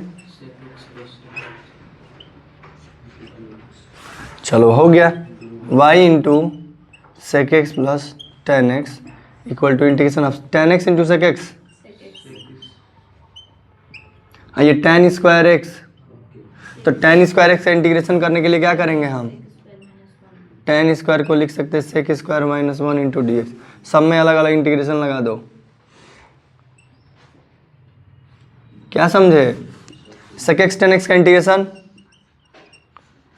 चलो हो गया, y into sec x plus tan x equal to integration of tan x into sec x, ये टेन स्क्वायर एक्स, तो टेन स्क्वायर एक्स का इंटीग्रेशन करने के लिए क्या करेंगे हम, टेन स्क्वायर को लिख सकते हैं sec square minus 1 into D x, सब में अलग अलग इंटीग्रेशन लगा दो। क्या समझे, सेक एक्स टेन एक्स का integration,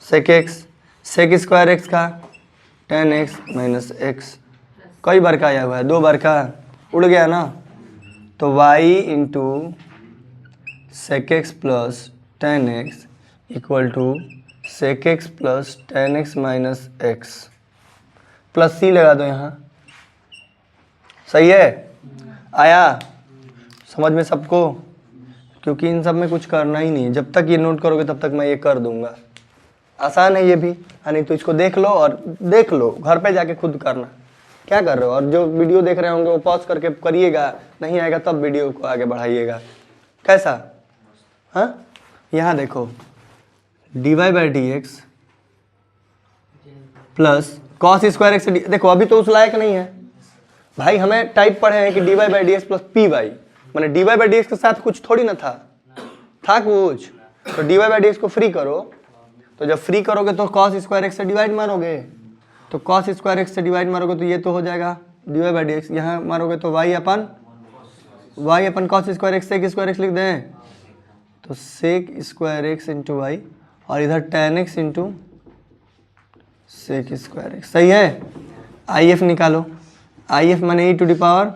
sec x sec square x का टेन एक्स माइनस एक्स, कई बार का आया हुआ है, 2 बार का, उड़ गया ना, तो y into sec x plus tan x equal to sec x plus tan x minus X, plus C लगा दो यहाँ, सही है, आया समझ में सबको, क्योंकि इन सब में कुछ करना ही नहीं है, जब तक ये नोट करोगे तब तक मैं ये कर दूंगा, आसान है ये भी, नहीं तो इसको देख लो और देख लो घर पे जाके खुद करना क्या कर रहे हो, और जो वीडियो देख रहे होंगे वो पॉज करके करिएगा, नहीं आएगा तब वीडियो को आगे बढ़ाइएगा, कैसा, हाँ। यहाँ देखो dy/dx plus cos square x, देखो अभी तो उस लायक नहीं है भाई, हमें टाइप पढ़े हैं कि dy/dx प्लस py, मैंने dy/dx के साथ कुछ थोड़ी ना था कुछ, तो dy/dx को फ्री करो, तो जब फ्री करोगे तो cos स्क्वायर एक्स से डिवाइड मारोगे, तो cos स्क्वायर एक्स से डिवाइड मारोगे तो ये तो हो जाएगा dy/dx, यहाँ मारोगे तो y upon cos square x sec square x लिख दें, तो sec square x into y, और इधर tan x into sec square x, सही है। if निकालो, if माने e to the power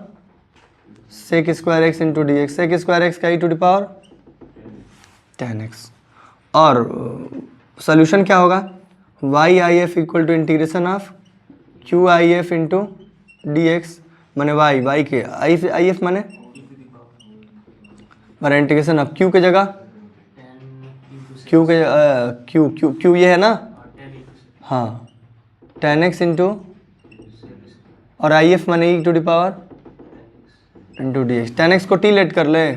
sec square x into D x, sec square x का e to the power tan x, और सोल्यूशन क्या होगा, y/if equal to integration of q/if into D x, मैंने y के if माने मेरा इंटीग्रेशन ऑफ q के जगह q ये है ना, हाँ टेन एक्स इंटू, और if माने e to the power into D x, tan x को t लेट कर ले,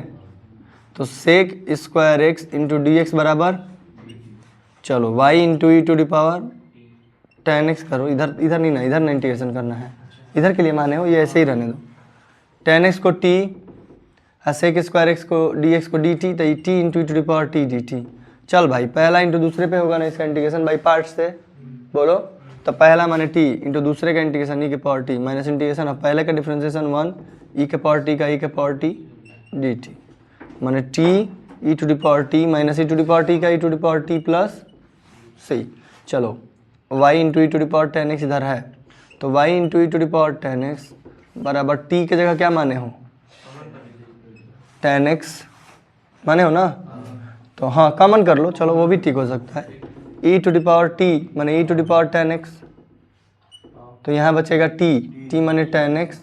तो sec square x into D x बराबर, चलो y into E to the power tan x करो, इधर नहीं ना, इधर ना इंटीग्रेशन करना है, इधर के लिए माने हो, ये ऐसे ही रहने दो, टेन एक्स को t, सेक स्क्वायर एक्स को डी एक्स को डी टी, तो t into E to the power T D t. चल भाई पहला इंटू दूसरे पे होगा ना इसका इंटीग्रेशन बाई पार्ट से, बोलो, तो पहला माने टी इंटू दूसरे का इंटीग्रेशन ई के power T minus integration of पहले का डिफ्रेंसिएशन 1 ई के पावर टी का ई के पावर टी डी टी, माने T E to the power T minus E to the power T का ई to the power T plus C. चलो y into E to the power tan X इधर है, तो y into E to the power tan X बराबर t के जगह क्या माने हो, टेन एक्स माने हो ना, तो हाँ कॉमन कर लो, चलो वो भी ठीक हो सकता है, e to the power t माने e to the power tan x, तो यहाँ बचेगा t माने tan x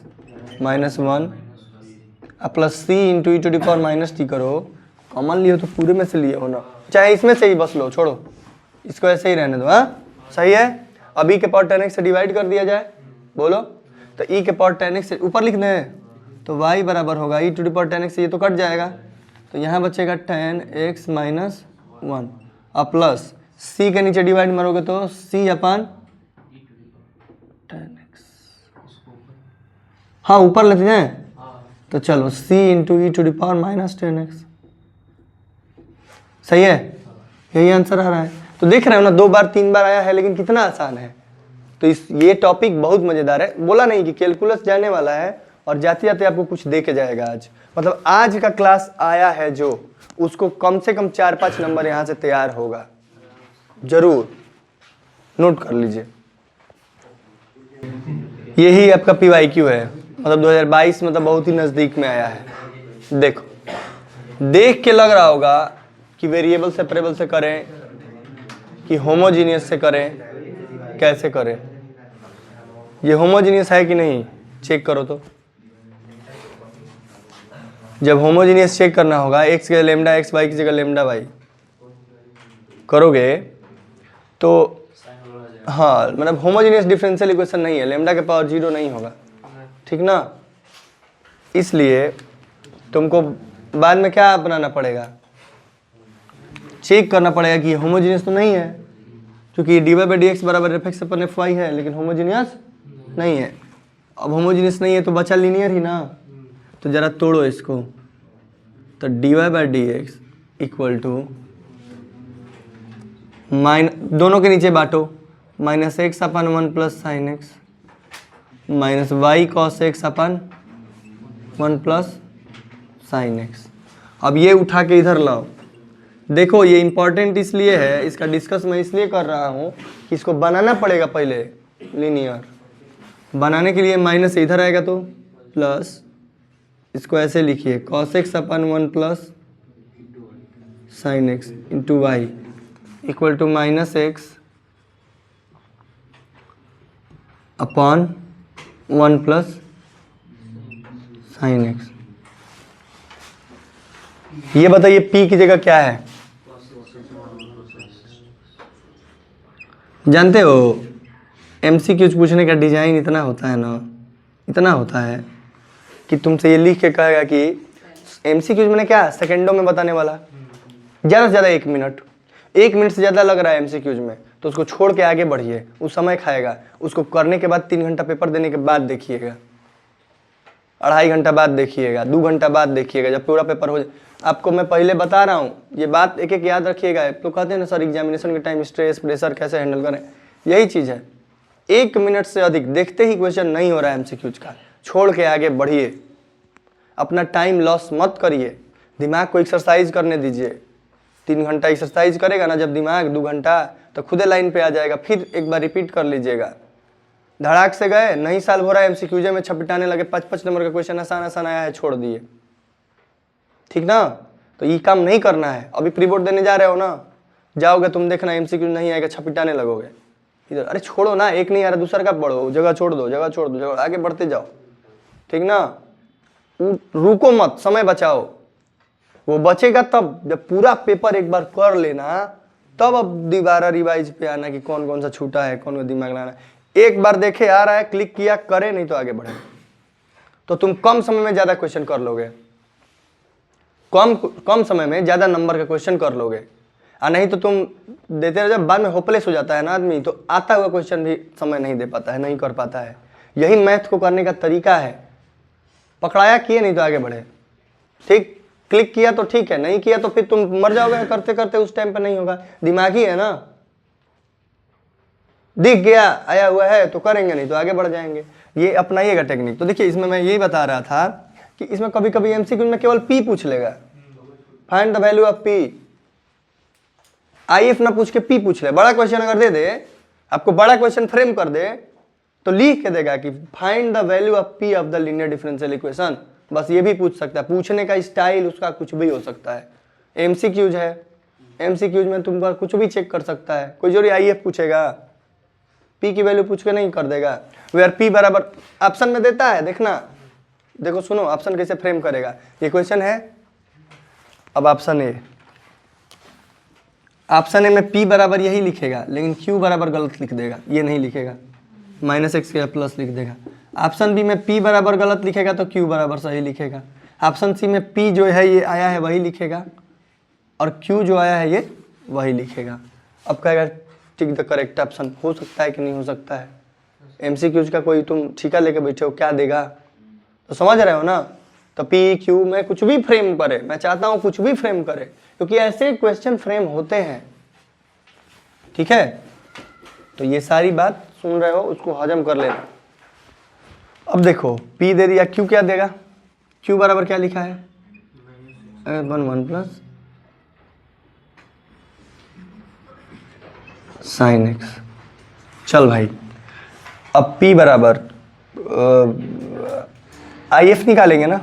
minus 1 plus c into E to the power minus t करो, कॉमन लियो तो पूरे में से लिए हो ना, चाहे इसमें से ही बस लो, छोड़ो इसको ऐसे ही रहने दो, हाँ सही है। अभी के पावर टेन एक्स से डिवाइड कर दिया जाए, बोलो तो ई के पावर 10x से ऊपर लिख दें तो y बराबर होगा ई टू द पावर 10x, ये तो कट जाएगा, तो यहाँ बचेगा 10x माइनस 1 और प्लस c के नीचे डिवाइड मारोगे तो c अपन 10x, हाँ ऊपर लेते हैं, तो चलो c into E to the power minus 10x, सही है, यही आंसर आ रहा है। तो देख रहे हो ना, 2 बार 3 बार आया है लेकिन कितना आसान है। तो ये टॉपिक बहुत मजेदार है, बोला नहीं कि कैलकुलस जाने वाला है और जाते जाते आपको कुछ दे के जाएगा आज, मतलब आज का क्लास आया है जो, उसको कम से कम 4-5 नंबर यहाँ से तैयार होगा, जरूर नोट कर लीजिए। यही आपका PYQ है, मतलब 2022 मतलब बहुत ही नजदीक में आया है। देखो देख के लग रहा होगा कि वेरिएबल सेपरेबल से करें कि होमोजीनियस से करें, कैसे करें, ये होमोजीनियस है कि नहीं चेक करो। तो जब होमोजीनियस चेक करना होगा, x की जगह लेमडा x, y की जगह लेमडा y करोगे तो हाँ, मतलब होमोजीनियस डिफरेंशियल इक्वेशन नहीं है, लेमडा के पावर 0 नहीं होगा, ठीक ना। इसलिए तुमको बाद में क्या अपनाना पड़ेगा, चेक करना पड़ेगा कि होमोजीनियस तो नहीं है, क्योंकि dy बाई डी एक्स बराबर fx अपन fy है, लेकिन होमोजीनियस नहीं है। अब होमोजीनियस नहीं है तो बचा लीनियर ही ना, तो जरा तोड़ो इसको, तो dy by D x equal to दोनों के नीचे बांटो, माइनस एक्स अपन 1 plus sine X minus Y cos X अपन 1 प्लस साइन एक्स। अब ये उठा के इधर लाओ, देखो ये इंपॉर्टेंट इसलिए है, इसका डिस्कस मैं इसलिए कर रहा हूँ कि इसको बनाना पड़ेगा पहले लीनियर, बनाने के लिए माइनस इधर आएगा तो प्लस, इसको ऐसे लिखिए cos x upon 1 plus sine x into y equal to minus x upon 1 plus sine x. ये बताइए p की जगह क्या है, जानते हो MCQ पूछने का डिजाइन इतना होता है ना, इतना होता है कि तुमसे ये लिख के कहेगा कि MCQ मैंने क्या सेकेंडों में बताने वाला, ज़्यादा से ज़्यादा 1 मिनट, 1 मिनट से ज़्यादा लग रहा है MCQ में तो उसको छोड़ के आगे बढ़िए, उस समय खाएगा, उसको करने के बाद 3 घंटा पेपर देने के बाद देखिएगा, 2.5 घंटा बाद देखिएगा, 2 घंटा बाद देखिएगा, जब पूरा पेपर हो जाए। आपको मैं पहले बता रहा हूँ, ये बात एक एक याद रखिएगा। तो कहते हैं ना सर एग्जामिनेशन के टाइम स्ट्रेस प्रेशर कैसे हैंडल करें, यही चीज़ है। 1 मिनट से अधिक देखते ही क्वेश्चन नहीं हो रहा है MCQ का, छोड़ के आगे बढ़िए, अपना टाइम लॉस मत करिए, दिमाग को एक्सरसाइज करने दीजिए। 3 घंटा एक्सरसाइज करेगा ना जब दिमाग, 2 घंटा, तो खुदे लाइन पे आ जाएगा। फिर एक बार रिपीट कर लीजिएगा, धड़ाक से गए, नहीं साल हो रहा है MCQ में छपिटाने लगे, 5-5 नंबर का क्वेश्चन आसान आसान आया है, छोड़ दिए, ठीक ना। तो ये काम नहीं करना है। अभी प्री बोर्ड देने जा रहे हो ना, जाओगे तुम देखना MCQ नहीं आएगा, छपिटाने लगोगे इधर, अरे छोड़ो ना, एक नहीं आ रहा दूसरा का पढ़ो, जगह छोड़ दो, जगह छोड़ दो, जगह आगे बढ़ते जाओ, ठीक ना। रुको मत, समय बचाओ, वो बचेगा तब जब पूरा पेपर एक बार कर लेना, तब अब दोबारा रिवाइज पे आना कि कौन कौन सा छूटा है, कौन कौन दिमाग लाना। एक बार देखे आ रहा है, क्लिक किया, करे, नहीं तो आगे बढ़े, तो तुम कम समय में ज्यादा क्वेश्चन कर लोगे, कम समय में ज्यादा नंबर का क्वेश्चन कर लोगे। और नहीं तो तुम देते रहो, जब बाद में होपलेस हो जाता है ना आदमी, तो आता हुआ क्वेश्चन भी समय नहीं दे पाता है, नहीं कर पाता है। यही मैथ को करने का तरीका है, पकड़ाया किए, नहीं तो आगे बढ़े, ठीक। क्लिक किया तो ठीक है, नहीं किया तो फिर तुम मर जाओगे करते करते, उस टाइम पे नहीं होगा, दिमाग ही है ना। दिख गया आया हुआ है तो करेंगे, नहीं तो आगे बढ़ जाएंगे। ये अपनाइएगा टेक्निक। तो देखिए इसमें मैं यही बता रहा था कि इसमें कभी कभी MCQ में केवल P पूछ लेगा, find the value of P, IF ना पूछ के P पूछ ले। बड़ा क्वेश्चन अगर दे दे, आपको बड़ा क्वेश्चन फ्रेम कर दे, तो लिख के देगा कि find the value of P of the linear differential equation, बस ये भी पूछ सकता है। पूछने का स्टाइल उसका कुछ भी हो सकता है। MCQ है, MCQ में तुम कुछ भी चेक कर सकता है, कोई जरूरी IF पूछेगा, P की वैल्यू पूछ के नहीं कर देगा। वेयर P बराबर ऑप्शन में देता है, देखना, देखो सुनो ऑप्शन कैसे फ्रेम करेगा। ये क्वेश्चन है, अब ऑप्शन ए, ऑप्शन ए में P बराबर यही लिखेगा, लेकिन Q बराबर गलत लिख देगा, ये नहीं लिखेगा, -x के प्लस लिख देगा। ऑप्शन बी में P बराबर गलत लिखेगा तो Q बराबर सही लिखेगा। ऑप्शन सी में P जो है ये आया है वही लिखेगा और Q जो आया है ये वही लिखेगा। अब कहेगा टिक द करेक्ट ऑप्शन, हो सकता है कि नहीं हो सकता है। MCQs का कोई तुम ठीका लेके बैठे हो, क्या देगा, तो समझ रहे हो ना। तो P Q में कुछ भी फ्रेम करे, मैं चाहता हूँ कुछ भी फ्रेम करे, क्योंकि ऐसे क्वेश्चन फ्रेम होते हैं। ठीक है, तो ये सारी बात सुन रहे हो, उसको हजम कर लेना। अब देखो P दे दिया, Q क्या देगा, Q बराबर क्या लिखा है, 1 प्लस साइन एक्स। चल भाई, अब P बराबर IF निकालेंगे ना।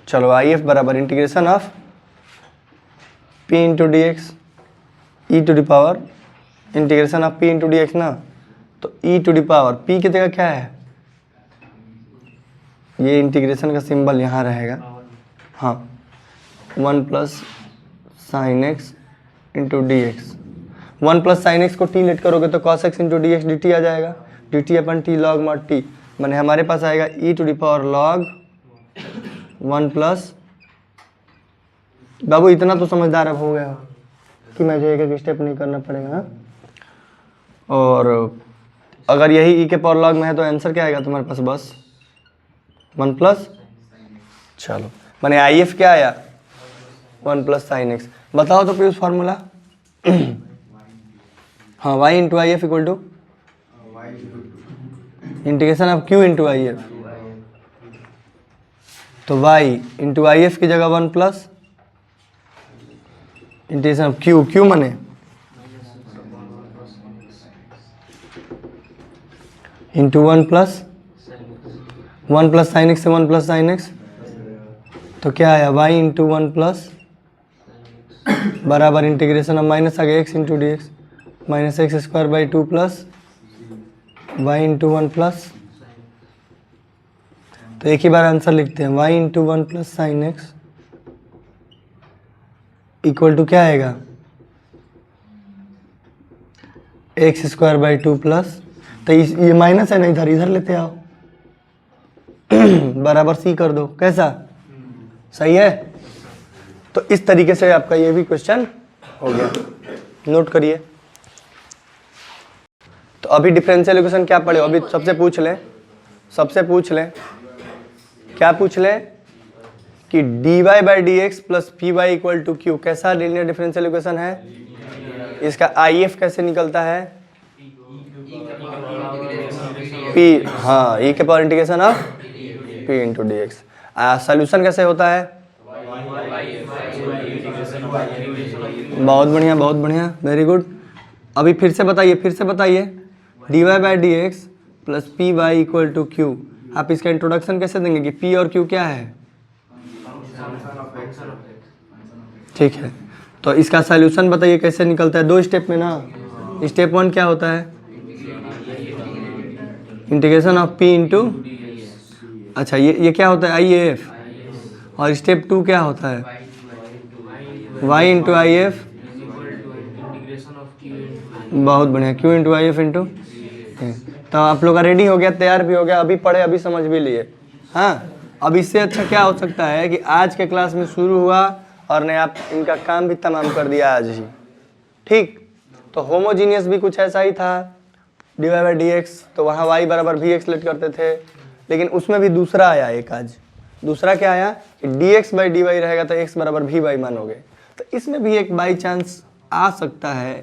चलो IF बराबर integration of P into D x e to the power integration of P into D x ना। तो e to the power P की जगह क्या है, ये इंटीग्रेशन का सिंबल यहाँ रहेगा। हाँ, 1 plus sine x into D X. 1 plus sine X को t लेट करोगे तो cos x into D X D T आ जाएगा, डी टी अपन टी लॉग मॉड टी, मैंने हमारे पास आएगा e to the power log 1 plus. बाबू इतना तो समझदार अब हो गया कि मुझे एक एक स्टेप नहीं करना पड़ेगा ना। और अगर यही e के पावर लॉग में है तो आंसर क्या आएगा तुम्हारे पास, बस 1 प्लस। चलो मैंने IF क्या आया, 1 प्लस साइन एक्स। बताओ तो प्लीज फार्मूला। हाँ, y into I F equal to integration of q into I F. तो y इंटू आई एफ की जगह 1 प्लस इंटीग्रेशन ऑफ q मने इंटू 1 प्लस साइन एक्स से 1 प्लस साइन एक्स। तो क्या आया, y इंटू 1 प्लस बराबर इंटीग्रेशन ऑफ माइनस आ गया x into D x minus x square by 2 plus Y into 1 plus. तो एक ही बार आंसर लिखते हैं, y into 1 plus sine x equal to क्या आएगा, एक्स स्क्वायर बाई 2 प्लस। तो ये माइनस है ना, इधर इधर लेते आओ बराबर सी कर दो, कैसा सही है। तो इस तरीके से आपका ये भी क्वेश्चन हो गया, नोट करिए। तो अभी डिफरेंशियल इक्वेशन क्या पढ़े, अभी सबसे पूछ लें क्या पूछ लें कि dy by D x plus p y equal to q कैसा लीनियर डिफरेंशियल इक्वेशन है। इसका IF कैसे निकलता है, P, हाँ, e के power integration of P into D x. Solution कैसे होता है, बहुत बढ़िया, वेरी गुड। अभी फिर से बताइए dy by D x plus p y equal to q. आप इसका इंट्रोडक्शन कैसे देंगे कि p और q क्या है, ठीक है। तो इसका सॉल्यूशन बताइए कैसे निकलता है, 2 स्टेप में ना। स्टेप 1 क्या होता है, इंटीग्रेशन ऑफ p इंटू, अच्छा ये क्या होता है IAF, और स्टेप 2 क्या होता है y इंटू आई एफ, बहुत बढ़िया, q into I F into. तो आप लोग का रेडी हो गया, तैयार भी हो गया, अभी पढ़े अभी समझ भी लिए। हाँ, अब इससे अच्छा क्या हो सकता है कि आज के क्लास में शुरू हुआ और ने आप इनका काम भी तमाम कर दिया आज ही, ठीक। तो होमोजीनियस भी कुछ ऐसा ही था, dy बाई डी एक्स, तो वहाँ y बराबर वी एक्स लेट करते थे, लेकिन उसमें भी दूसरा आया एक आज। दूसरा क्या आया कि dx बाई dy रहेगा तो x बराबर वी वाई मानोगे। तो इसमें भी एक बाई चांस आ सकता है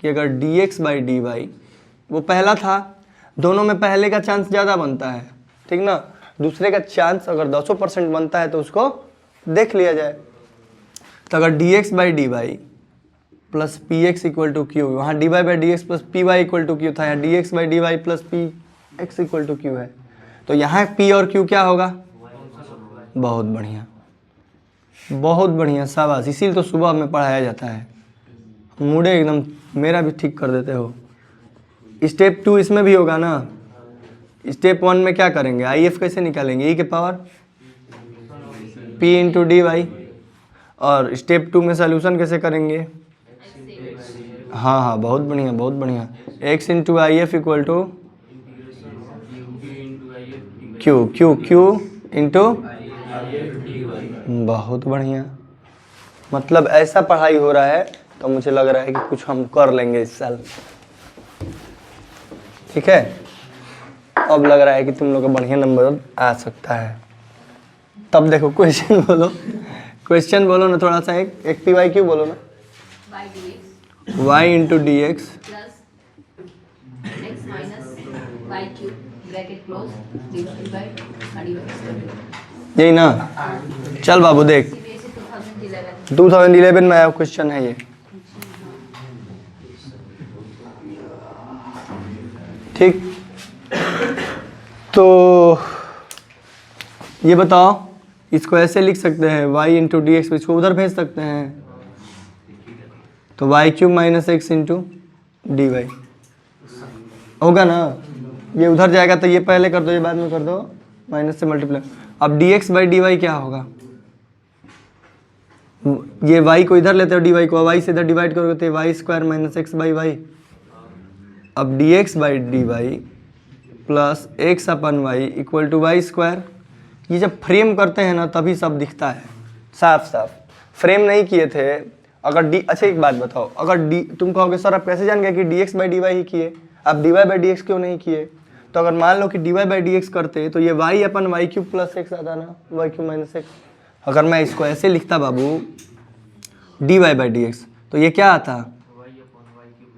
कि अगर dx बाई dy, वो पहला था, दोनों में पहले का चांस ज़्यादा बनता है, ठीक ना। दूसरे का चांस अगर 200% बनता है तो उसको देख लिया जाए। तो अगर dx by dy plus p x equal to q, वहाँ dy by D x plus p y equal to q था, यहाँ dx by D y plus p x equal to q है। तो यहाँ p और q क्या होगा, बहुत बढ़िया, शाबाश। इसीलिए तो सुबह में पढ़ाया जाता है, मूडे एकदम मेरा भी ठीक कर देते हो। स्टेप 2 इसमें भी होगा ना। स्टेप 1 में क्या करेंगे, IF कैसे निकालेंगे, e के power p into D Y, और स्टेप 2 में सॉल्यूशन कैसे करेंगे, हाँ, बहुत बढ़िया, x into I F equal to q q q into, बहुत बढ़िया। मतलब ऐसा पढ़ाई हो रहा है तो मुझे लग रहा है कि कुछ हम कर लेंगे इस साल। ठीक है, अब लग रहा है कि तुम लोग का बढ़िया नंबर आ सकता है। तब देखो क्वेश्चन बोलो, क्वेश्चन बोलो ना थोड़ा सा, एक पी वाई क्यू बोलो ना। Y into D x plus x minus y cube bracket close divide by यही ना। चल बाबू देख, CBSE 2011 2011 में आया क्वेश्चन है ये। ठीक, तो ये बताओ, इसको ऐसे लिख सकते हैं y इंटू डी एक्स, इसको उधर भेज सकते हैं तो y cube minus x into D y होगा ना। ये उधर जाएगा तो ये पहले कर दो, ये बाद में कर दो, माइनस से मल्टीप्लाई। अब d x by D y क्या होगा, ये y को इधर लेते हो, dy को y से इधर डिवाइड करोगे तो y square minus x by y. अब dx by D y plus x अपन y equal to y square. ये जब फ्रेम करते हैं ना तभी सब दिखता है साफ साफ। फ्रेम नहीं किए थे अगर डी, अच्छा एक बात बताओ, अगर डी, तुम कहोगे सर आप कैसे जान गए कि dx by D why he किए, आप dy बाई डी एक्स क्यों नहीं किए? तो अगर मान लो कि dy बाई डी एक्स करते तो ये y अपन वाई क्यूब प्लस एक्स आता ना, वाई क्यूब माइनस एक्स। अगर मैं इसको ऐसे लिखता बाबू dy बाई डी एक्स तो ये क्या आता,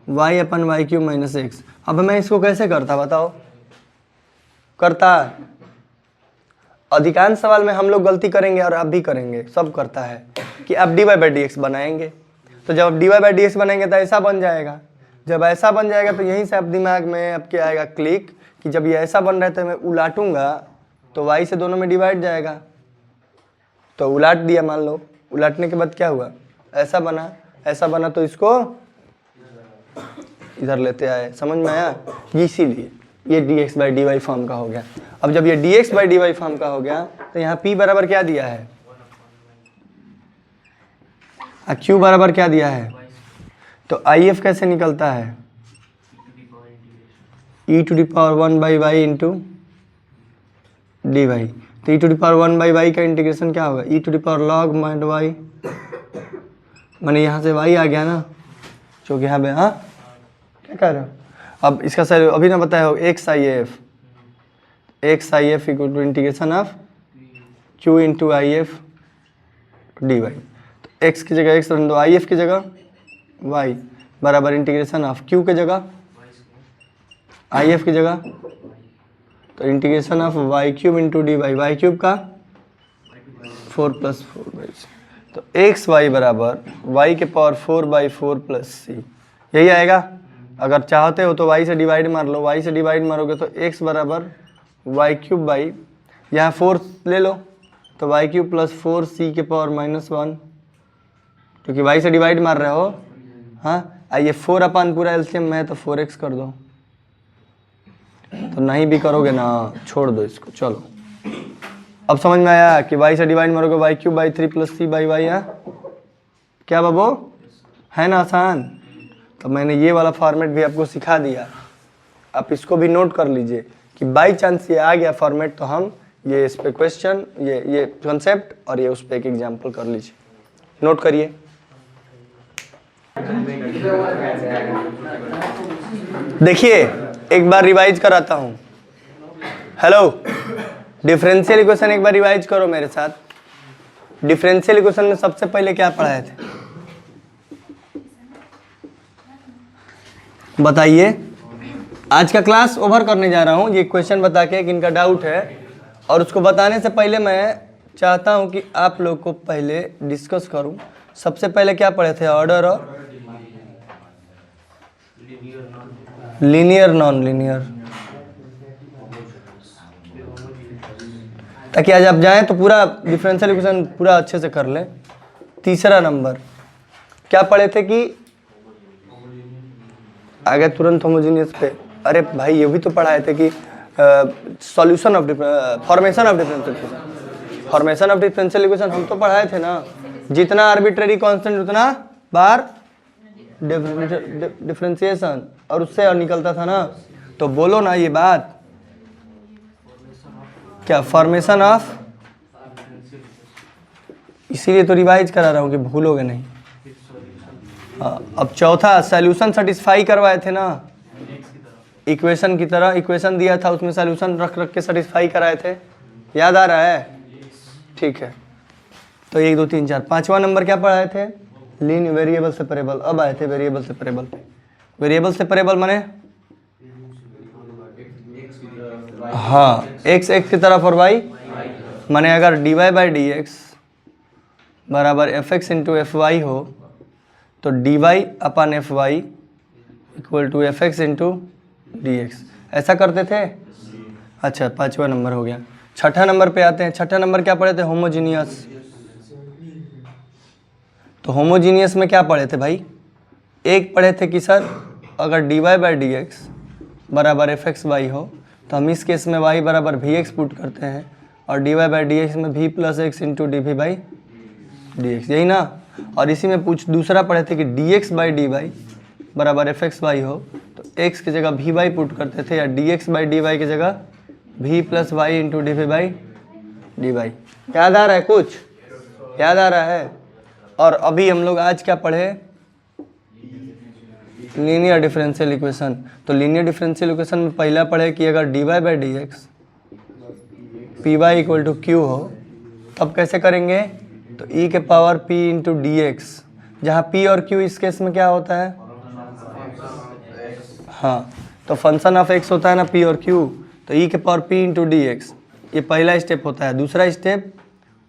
y अपन वाई क्यूब माइनस एक्स। अब मैं इसको कैसे करता बताओ, करता अधिकांश सवाल में हम लोग गलती करेंगे और आप भी करेंगे, सब करता है कि आप dy बाई डी एक्स बनाएंगे। तो जब आप dy बाई डी एक्स बनाएंगे तो ऐसा बन जाएगा। जब ऐसा बन जाएगा तो यहीं से आप दिमाग में आपके आएगा क्लिक कि जब ये ऐसा बन रहा है तो मैं उलाटूंगा तो y से दोनों में डिवाइड जाएगा। तो उलाट दिया, मान लो उलाटने के बाद क्या हुआ, ऐसा बना, ऐसा बना तो इसको इधर लेते आए, समझ में आया? इसीलिए ये dx by D y form का हो गया। अब जब ये dx by D y form का हो गया तो यहाँ p बराबर क्या दिया है, q बराबर क्या दिया है, तो if कैसे निकलता है, e to the power 1 by y into D y. तो e to the power 1 by y का इंटीग्रेशन क्या होगा, e to the power log minus y, मैंने यहाँ से y आ गया ना, जो कि यहाँ पे, हाँ क्या कह रहे हो? अब इसका सर अभी ना बताया हो, x I F equal to integration of q into I F d y. तो x की जगह x रख दो, आई एफ की जगह y बराबर इंटीग्रेशन ऑफ q की जगह आई एफ की जगह, तो integration of y cube into D y, y cube का 4 प्लस 4 बाई सी। तो एक्स वाई बराबर y के पावर 4 बाई 4 प्लस सी, यही आएगा। अगर चाहते हो तो y से डिवाइड मार लो, y से डिवाइड मारोगे तो x बराबर वाई क्यूब बाई, यहाँ 4 ले लो तो वाई क्यूब प्लस 4 सी के पावर -1, क्योंकि y से डिवाइड मार रहे हो। हाँ, आइए 4 अपन पूरा एलसीएम में है तो 4x कर दो, तो नहीं भी करोगे ना छोड़ दो इसको। चलो अब समझ में आया कि y से डिवाइड मारोगे y cube by 3 plus c by y. क्या बाबू, है ना आसान? तो मैंने ये वाला फॉर्मेट भी आपको सिखा दिया, आप इसको भी नोट कर लीजिए कि बाई चांस ये आ गया फॉर्मेट तो हम ये इस पे क्वेश्चन, ये कॉन्सेप्ट और ये उस पे एक एग्जाम्पल कर लीजिए, नोट करिए। देखिए एक बार रिवाइज कराता हूँ। हेलो, डिफरेंशियल इक्वेशन एक बार रिवाइज करो मेरे साथ। डिफरेंशियल इक्वेशन में सबसे पहले क्या पढ़ाए थे बताइए। आज का क्लास ओवर करने जा रहा हूँ ये क्वेश्चन बता के, इनका डाउट है, और उसको बताने से पहले मैं चाहता हूँ कि आप लोग को पहले डिस्कस करूँ। सबसे पहले क्या पढ़े थे, ऑर्डर और लीनियर नॉन लीनियर, ताकि आज आप जाएं तो पूरा डिफरेंशियल इक्वेशन पूरा अच्छे से कर लें। तीसरा नंबर क्या पढ़े थे कि आगे तुरंत होमोजेनियस पे, अरे भाई ये भी तो पढ़ाए थे कि solution of formation of differential equation. Formation of differential equation हम तो पढ़ाए थे ना, जितना आर्बिट्रेरी कांस्टेंट उतना बार डिफरेंशिएशन, और उससे और निकलता था ना। तो बोलो ना ये बात, क्या फॉर्मेशन ऑफ, इसीलिए तो रिवाइज करा रहा हूँ कि भूलोगे नहीं। हाँ, अब चौथा सॉल्यूशन सेटिस्फाई करवाए थे ना, इक्वेशन की तरह इक्वेशन दिया था उसमें सॉल्यूशन रख रख के सेटिस्फाई कराए थे, याद आ रहा है? ठीक है, तो 1 2 3 4 पांचवा नंबर क्या पढ़ाए थे? लीन वेरिएबल सेपरेबल। अब आए थे वेरिएबल सेपरेबल पे। वेरिएबल सेपरेबल माने हाँ x x की तरफ और y माने अगर dy बाई डी एक्स बराबर F x into F y हो तो डी वाई अपन F y equal to F x into D x, ऐसा करते थे। अच्छा, पांचवा नंबर हो गया। छठा नंबर पे आते हैं। छठा नंबर क्या पढ़े थे? होमोजीनियस। तो होमोजीनियस में क्या पढ़े थे भाई? एक पढ़े थे कि सर अगर d Y by D x बराबर एफ एक्स वाई हो तो हम इस केस में y बराबर वी एक्स पुट करते हैं और d Y by D x में v plus x into D we by D x, यही ना। और इसी में दूसरा पढ़े थे कि d x by D y बराबर एफ एक्स वाई हो तो x की जगह वी वाई पुट करते थे, या d x by D Y की जगह v plus Y into D we by D y. याद आ रहा है? कुछ याद आ रहा है? और अभी हम लोग आज क्या पढ़े? Linear differential equation. तो लीनियर डिफरेंशियल इक्वेशन में पहला पढ़े कि अगर d Y by D x p y equal to q हो तब कैसे करेंगे? तो ई के power p into D x, जहाँ p और q इस केस में क्या होता है? हाँ, तो फंक्शन ऑफ x होता है ना p और q, तो e के power p into D x, ये पहला स्टेप होता है। दूसरा step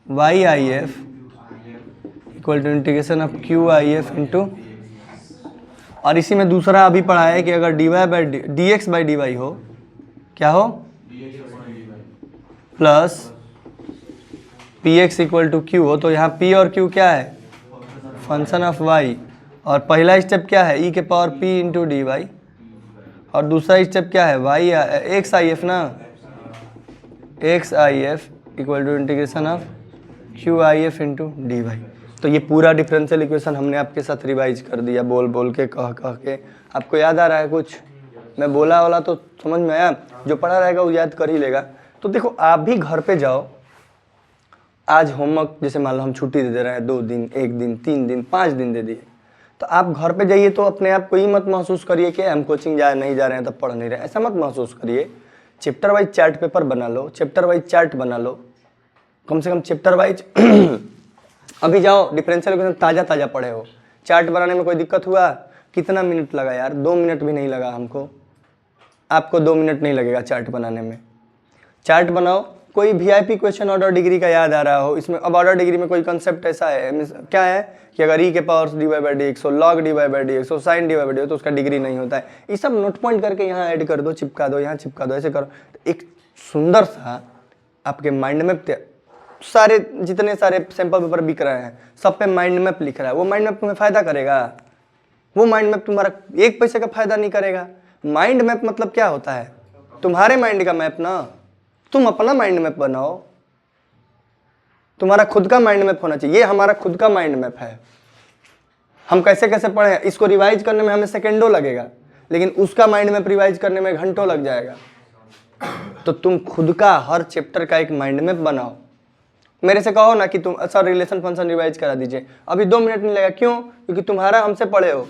y I F equal to integration of q I F into, और इसी में दूसरा अभी पढ़ा है कि अगर d Y by D x by D y हो, क्या हो? Plus p x equal to q हो, तो यहाँ p और q क्या है? Function of y। और पहला स्टेप क्या है? e के power p into D Y, और दूसरा स्टेप क्या है? y एक्स आई एफ ना, x I F equal to integration of q I F into D y. तो ये पूरा डिफरेंशियल इक्वेशन हमने आपके साथ रिवाइज कर दिया, बोल बोल के, कह कह के। आपको याद आ रहा है कुछ? मैं बोला वाला तो समझ में आया? जो पढ़ा रहेगा वो याद कर ही लेगा। तो देखो, आप भी घर पे जाओ, आज होमवर्क जैसे मान लो हम छुट्टी दे दे रहे हैं, 2 दिन, 1 दिन, 3 दिन, 5 दिन दे दिए, तो आप घर पे जाइए तो अपने आप को ही मत महसूस करिए कि हम कोचिंग नहीं जा रहे हैं तब पढ़ नहीं रहे, ऐसा मत महसूस करिए। चैप्टर वाइज चार्ट पेपर बना लो, चैप्टर वाइज चार्ट बना लो, कम से कम चैप्टर वाइज। अभी जाओ डिफरेंशियल इक्वेशन ताज़ा ताज़ा पढ़े हो, चार्ट बनाने में कोई दिक्कत हुआ? कितना मिनट लगा यार? 2 मिनट भी नहीं लगा हमको, आपको 2 मिनट नहीं लगेगा चार्ट बनाने में। चार्ट बनाओ, कोई वीआईपी क्वेश्चन ऑर्डर डिग्री का याद आ रहा हो, इसमें अब ऑर्डर डिग्री में कोई कंसेप्ट ऐसा है, क्या है कि अगर ई के power D Y by D X हो, log D Y by D X हो, sine D Y by D हो तो उसका डिग्री नहीं होता है। ये सब नोट पॉइंट करके यहाँ ऐड कर दो, चिपका दो, यहाँ चिपका दो, ऐसे करो तो एक सुंदर सा आपके माइंड में सारे जितने सारे सैंपल पेपर बिक रहे हैं सब पे माइंड मैप लिख रहा है। वो माइंड मैप तुम्हें फ़ायदा करेगा? वो माइंड मैप तुम्हारा 1 पैसे का फ़ायदा नहीं करेगा। माइंड मैप मतलब क्या होता है? तुम्हारे माइंड का मैप ना, तुम अपना माइंड मैप बनाओ, तुम्हारा खुद का माइंड मैप होना चाहिए। ये हमारा खुद का माइंड मैप है। हम कैसे कैसे पढ़े, इसको रिवाइज करने में हमें सेकेंडों लगेगा, लेकिन उसका माइंड मैप रिवाइज करने में घंटों लग जाएगा। तो तुम खुद का हर चैप्टर का एक माइंड मैप बनाओ। मेरे से कहो ना कि तुम सर रिलेशन फंक्शन रिवाइज करा दीजिए, अभी 2 मिनट नहीं लगेगा। क्यों? क्योंकि तुम्हारा हमसे पढ़े हो,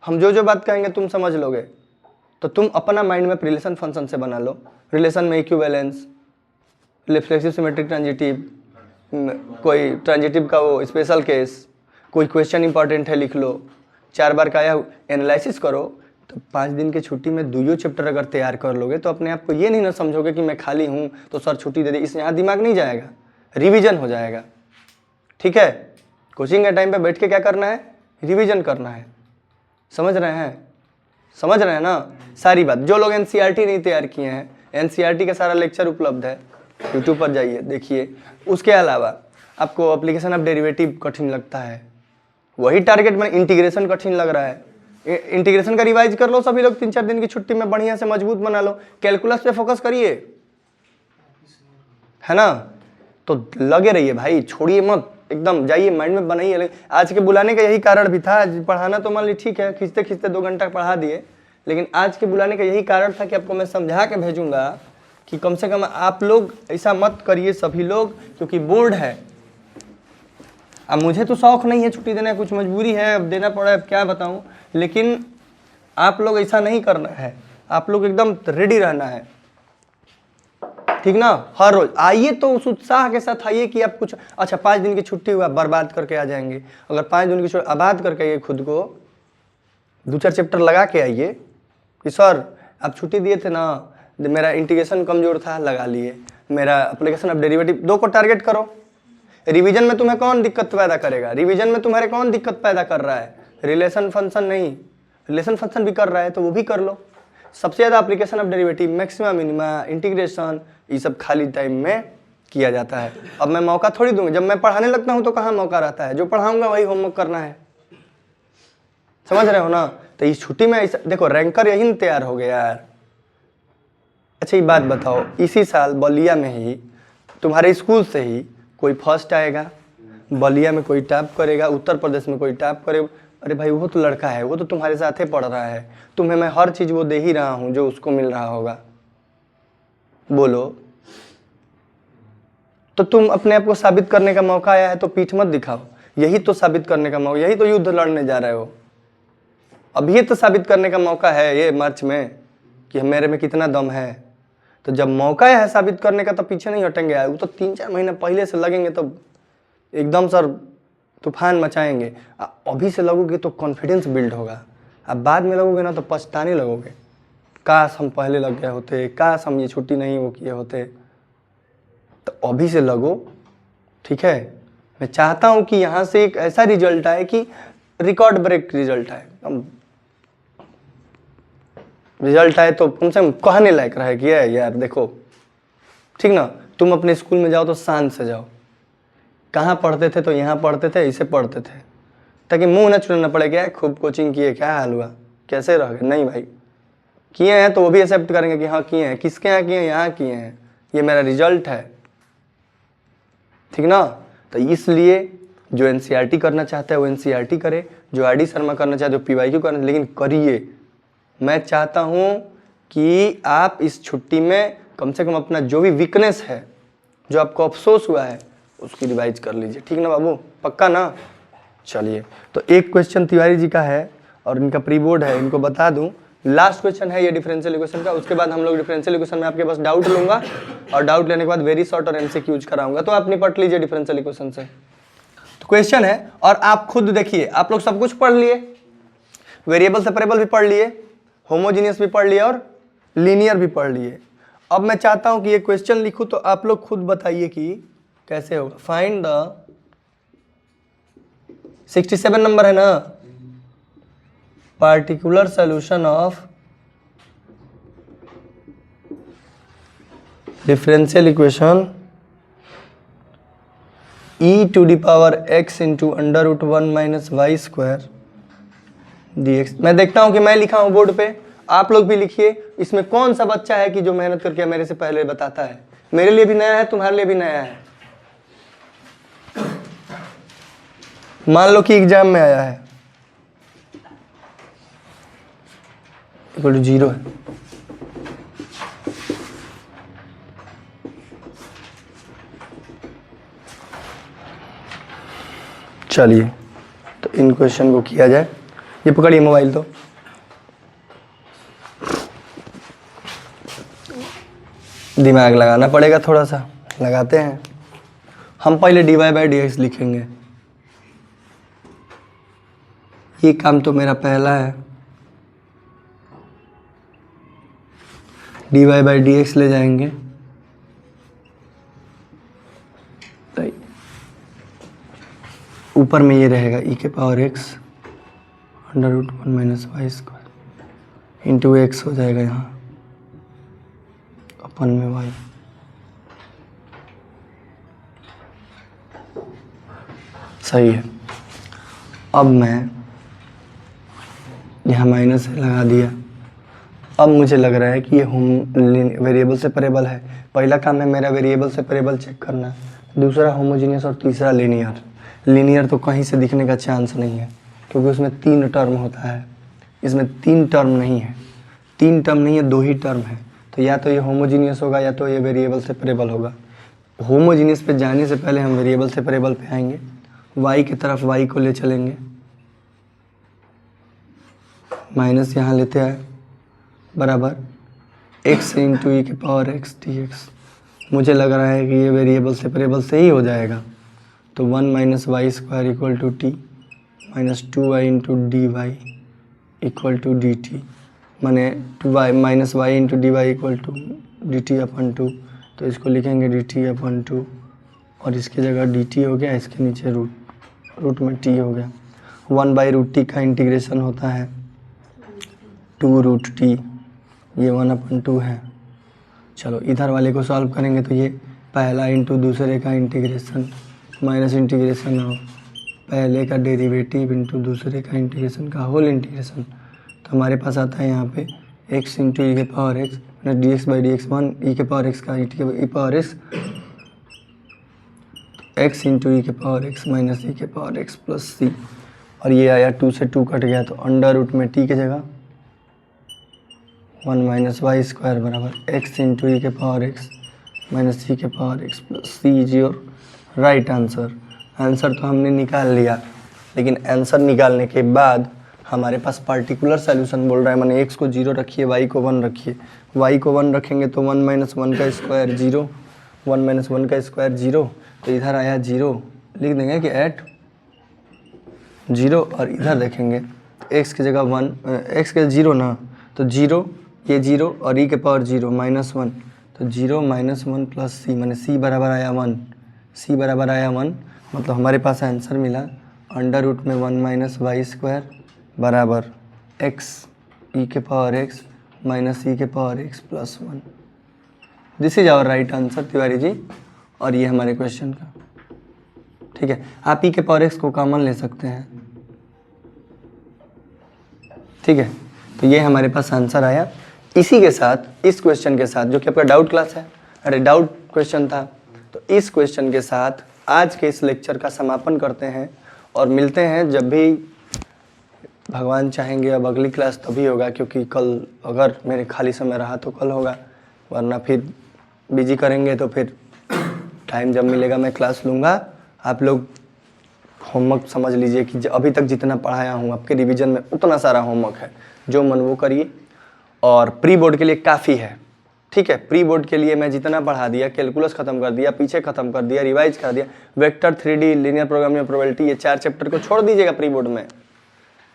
हम जो जो बात कहेंगे तुम समझ लोगे। तो तुम अपना माइंड मैप रिलेशन फंक्शन से बना लो। रिलेशन में इक्विवेलेंस, रिफ्लेक्सिव सिमेट्रिक ट्रांजिटिव, कोई ट्रांजिटिव का वो स्पेशल केस, कोई क्वेश्चन इंपॉर्टेंट है लिख लो, 4 बार का आया एनालिसिस करो। तो 5 दिन की छुट्टी में 2 चैप्टर अगर तैयार कर लोगे तो अपने आप को ये नहीं ना समझोगे कि मैं खाली हूँ तो सर छुट्टी दे दे। इससे यहाँ दिमाग नहीं जाएगा, रिवीजन हो जाएगा। ठीक है, कोचिंग के टाइम पे बैठ के क्या करना है? रिवीजन करना है। समझ रहे हैं? समझ रहे हैं ना सारी बात? जो लोग एनसीईआरटी नहीं तैयार किए हैं, एनसीईआरटी का सारा लेक्चर उपलब्ध है, यूट्यूब पर जाइए देखिए। उसके अलावा आपको एप्लीकेशन ऑफ डेरिवेटिव कठिन लगता है, वही टारगेट में इंटीग्रेशन कठिन लग रहा है, इंटीग्रेशन का रिवाइज कर लो सभी लोग 3-4 दिन की छुट्टी में, बढ़िया से मजबूत बना लो। कैलकुलस पे फोकस करिए, है ना? तो लगे रहिए भाई, छोड़िए मत, एकदम जाइए माइंड में बनाइए। आज के बुलाने का यही कारण भी था। आज पढ़ाना तो मान ली ठीक है, खींचते खींचते 2 घंटा पढ़ा दिए, लेकिन आज के बुलाने का यही कारण था कि आपको मैं समझा के भेजूंगा कि कम से कम आप लोग ऐसा मत करिए सभी लोग, क्योंकि बोर्ड है। अब मुझे तो शौक नहीं है छुट्टी देना, कुछ मजबूरी है, अब देना पड़ा है, अब क्या बताऊं, लेकिन आप लोग ऐसा नहीं करना है, आप लोग एकदम रेडी रहना है, ठीक ना। हर रोज आइए तो उस उत्साह के साथ आइए कि आप कुछ, अच्छा 5 दिन की छुट्टी हुआ बर्बाद करके आ जाएंगे। अगर 5 दिन की छुट्टी आबाद करके आइए, खुद को 2-4 चैप्टर लगा के आइए कि सर आप छुट्टी दिए थे ना, मेरा इंटीग्रेशन कमजोर था, लगा लिए, मेरा एप्लीकेशन ऑफ डेरिवेटिव 2 को टारगेट करो। रिवीजन में तुम्हें कौन दिक्कत पैदा करेगा, रिवीजन में तुम्हारे कौन दिक्कत पैदा कर रहा है, रिलेशन फंक्शन नहीं, रिलेशन फंक्शन भी कर रहा है तो वो भी कर लो। सबसे ज़्यादा application of derivative, maxima minima, integration, ये सब खाली टाइम में किया जाता है। अब मैं मौका थोड़ी दूंगा, जब मैं पढ़ाने लगता हूँ तो कहाँ मौका रहता है, जो पढ़ाऊंगा वही होमवर्क करना है, समझ रहे हो ना। तो इस छुट्टी में ऐसा देखो, रैंकर यही न तैयार हो गया यार। अच्छा ये बात बताओ, इसी साल बलिया में ही तुम्हारे स्कूल से ही कोई फर्स्ट आएगा, बलिया में कोई टॉप करेगा, उत्तर प्रदेश में कोई टॉप करेगा। अरे भाई वो तो लड़का है, वो तो तुम्हारे साथ ही पढ़ रहा है, तुम्हें मैं हर चीज़ वो दे ही रहा हूँ जो उसको मिल रहा होगा। बोलो, तो तुम अपने आप को साबित करने का मौका आया है तो पीठ मत दिखाओ, यही तो साबित करने का मौका, यही तो युद्ध लड़ने जा रहे हो। अब ये तो साबित करने का मौका है ये मार्च में कि मेरे में कितना दम है। तो जब मौका है साबित करने का तो पीछे नहीं हटेंगे। वो तो 3-4 महीने पहले से लगेंगे तो एकदम सर तूफान मचाएंगे। अभी से लगोगे तो कॉन्फिडेंस बिल्ड होगा, अब बाद में लगोगे ना तो पछताने लगोगे, काश हम पहले लग गए होते, काश हम ये छुट्टी नहीं वो किए होते। तो अभी से लगो, ठीक है। मैं चाहता हूँ कि यहाँ से एक ऐसा रिजल्ट आए कि रिकॉर्ड ब्रेक रिजल्ट आए, रिजल्ट आए तो कम से कम कहने लायक रहे कि यार देखो, ठीक ना। तुम अपने स्कूल में जाओ तो शांत से जाओ, कहाँ पढ़ते थे तो यहाँ पढ़ते थे, इसे पढ़ते थे, ताकि मुंह ना चुनना पड़े क्या खूब कोचिंग किए, क्या हाल हुआ, कैसे रह गए। नहीं भाई, किए हैं तो वो भी एक्सेप्ट करेंगे कि हाँ किए हैं, किसके यहाँ किए हैं, यहाँ किए हैं, ये मेरा रिजल्ट है, ठीक ना। तो इसलिए जो एनसीईआरटी करना चाहता है वो एनसीईआरटी करे, जो आरडी शर्मा करना चाहते हो पीवाईक्यू करना, लेकिन करिए। मैं चाहता हूँ कि आप इस छुट्टी में कम से कम अपना जो भी वीकनेस है, जो आपको अफसोस हुआ है, उसकी रिवाइज कर लीजिए, ठीक ना बाबू, पक्का ना। चलिए, तो एक क्वेश्चन तिवारी जी का है और इनका प्री बोर्ड है, इनको बता दूं, लास्ट क्वेश्चन है ये डिफरेंशियल इक्वेशन का। उसके बाद हम लोग डिफरेंशियल इक्वेशन में आपके पास डाउट लूंगा और डाउट लेने के बाद वेरी शॉर्ट और एमसीक्यूज कराऊंगा, तो आप निपट लीजिए डिफरेंशियल इक्वेशन से। तो क्वेश्चन है और आप खुद देखिए, आप लोग सब कुछ पढ़ लिए, वेरिएबल सेपरेबल भी पढ़ लिए, होमोजीनियस भी पढ़ लिए और लीनियर भी पढ़ लिए। अब मैं चाहता हूं कि ये क्वेश्चन लिखूं तो आप लोग खुद बताइए कि कैसे होगा। फाइंड द 67 नंबर है ना, particular solution of differential equation e⁻x into √1 - y² dx। मैं देखता हूं कि मैं लिखा हूं बोर्ड पे, आप लोग भी लिखिए। इसमें कौन सा बच्चा है कि जो मेहनत करके मेरे से पहले बताता है। मेरे लिए भी नया है, तुम्हारे लिए भी नया है। मान लो कि एग्जाम में आया है इक्वल टू 0 है, चलिए तो इन क्वेश्चन को किया जाए। ये पकड़िए मोबाइल, तो दिमाग लगाना पड़ेगा थोड़ा सा, लगाते हैं। हम पहले dy/dx लिखेंगे, ये काम तो मेरा पहला है। dy/dx ले जाएंगे, ऊपर में ये रहेगा e⁻x √1 - y² इंटू x हो जाएगा यहाँ अपन में y। सही है। अब मैं यहाँ माइनस लगा दिया। अब मुझे लग रहा है कि ये वेरिएबल सेपरेबल है। पहला काम है मेरा वेरिएबल सेपरेबल चेक करना, दूसरा होमोजीनियस और तीसरा लीनियर। लीनियर तो कहीं से दिखने का चांस नहीं है क्योंकि उसमें 3 टर्म होता है, इसमें 3 टर्म नहीं है, 3 टर्म नहीं है, 2 ही टर्म है। तो या तो ये होमोजीनियस होगा या तो ये वेरिएबल सेपरेबल होगा। होमोजीनियस पे जाने से पहले हम वेरिएबल सेपरेबल पे आएंगे। y की तरफ y को ले चलेंगे, माइनस यहाँ लेते आए, बराबर x इंटू ई के पावर x dx। मुझे लग रहा है कि ये वेरिएबल सेपरेबल से ही हो जाएगा, तो 1 minus Y square equal to T minus 2y into D Y equal to D T, माने 2y minus Y into D Y equal to D T अपन 2, तो इसको लिखेंगे डी टी अपन 2 और इसकी जगह डी टी हो गया, इसके नीचे रूट में टी हो गया। 1 बाई रूट टी का इंटीग्रेशन होता है 2 रूट टी, ये 1 अपन 2 है। चलो इधर वाले को सॉल्व करेंगे तो ये पहला इंटू दूसरे का इंटीग्रेशन माइनस इंटीग्रेशन ऑफ पहले का डेरिवेटिव इंटू दूसरे का इंटीग्रेशन का होल इंटीग्रेशन, तो हमारे पास आता है यहाँ पे x इंटू ई के power x minus D x by D X 1 ई के पावर x का ई पावर x इंटू ई के पावर x माइनस ई के पावर x प्लस सी, और ये आया 2 से 2 कट गया, तो अंडर रूट में t की जगह 1 माइनस वाई स्क्वायर बराबर x इंटू ई के पावर x माइनस ई के power x plus c is your right answer. Answer तो हमने निकाल लिया, लेकिन आंसर निकालने के बाद हमारे पास पार्टिकुलर सॉल्यूशन बोल रहा है, माने x को 0 रखिए, y को 1 रखिए। y को 1 रखेंगे तो 1 माइनस 1 का स्क्वायर 0, 1 माइनस 1 का स्क्वायर 0, तो इधर आया 0, लिख देंगे कि एट 0, और इधर देखेंगे x की जगह 1, x के 0 ना, तो 0 ये 0 और e के पावर 0 माइनस 1, तो 0 माइनस 1 प्लस सी, माने c बराबर आया 1, c बराबर आया 1, मतलब हमारे पास आंसर मिला अंडर रूट में 1 माइनस वाई स्क्वायर बराबर x ई के पावर x माइनस ई के power x plus 1। This is our right answer Tiwari ji, और ये हमारे क्वेश्चन का, ठीक है। आप ई के पावर x को कॉमन ले सकते हैं, ठीक है। तो ये हमारे पास आंसर आया। इसी के साथ, इस क्वेश्चन के साथ, जो कि आपका डाउट क्लास है, अरे डाउट क्वेश्चन था, तो इस क्वेश्चन के साथ आज के इस लेक्चर का समापन करते हैं और मिलते हैं जब भी भगवान चाहेंगे। अब अगली क्लास तभी होगा, क्योंकि कल अगर मेरे खाली समय रहा तो कल होगा, वरना फिर बिजी करेंगे तो फिर टाइम जब मिलेगा मैं क्लास लूँगा। आप लोग होमवर्क समझ लीजिए कि अभी तक जितना पढ़ाया हूँ आपके रिवीजन में उतना सारा होमवर्क है, जो मन वो करिए, और प्री बोर्ड के लिए काफ़ी है, ठीक है। प्री बोर्ड के लिए मैं जितना पढ़ा दिया, कैलकुलस खत्म कर दिया, पीछे खत्म कर दिया, रिवाइज कर दिया, vector 3D linear programming probability, ये 4 चैप्टर को छोड़ दीजिएगा प्री बोर्ड में,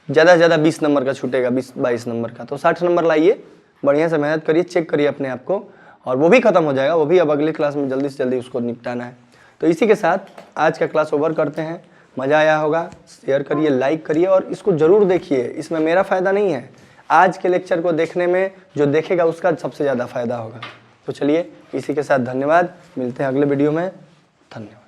ज़्यादा से ज़्यादा 20 नंबर का छूटेगा, 20-22 नंबर का, तो 60 नंबर लाइए, बढ़िया से मेहनत करिए, चेक करिए अपने आप को, और वो भी खत्म हो जाएगा, वो भी अब अगली क्लास में जल्दी से जल्दी उसको निपटाना है। तो इसी के साथ आज का क्लास ओवर करते हैं। मज़ा आया होगा, शेयर करिए, लाइक करिए, और इसको ज़रूर देखिए, इसमें मेरा फ़ायदा नहीं है, आज के लेक्चर को देखने में जो देखेगा उसका सबसे ज़्यादा फ़ायदा होगा। तो चलिए इसी के साथ धन्यवाद, मिलते हैं अगले वीडियो में, धन्यवाद।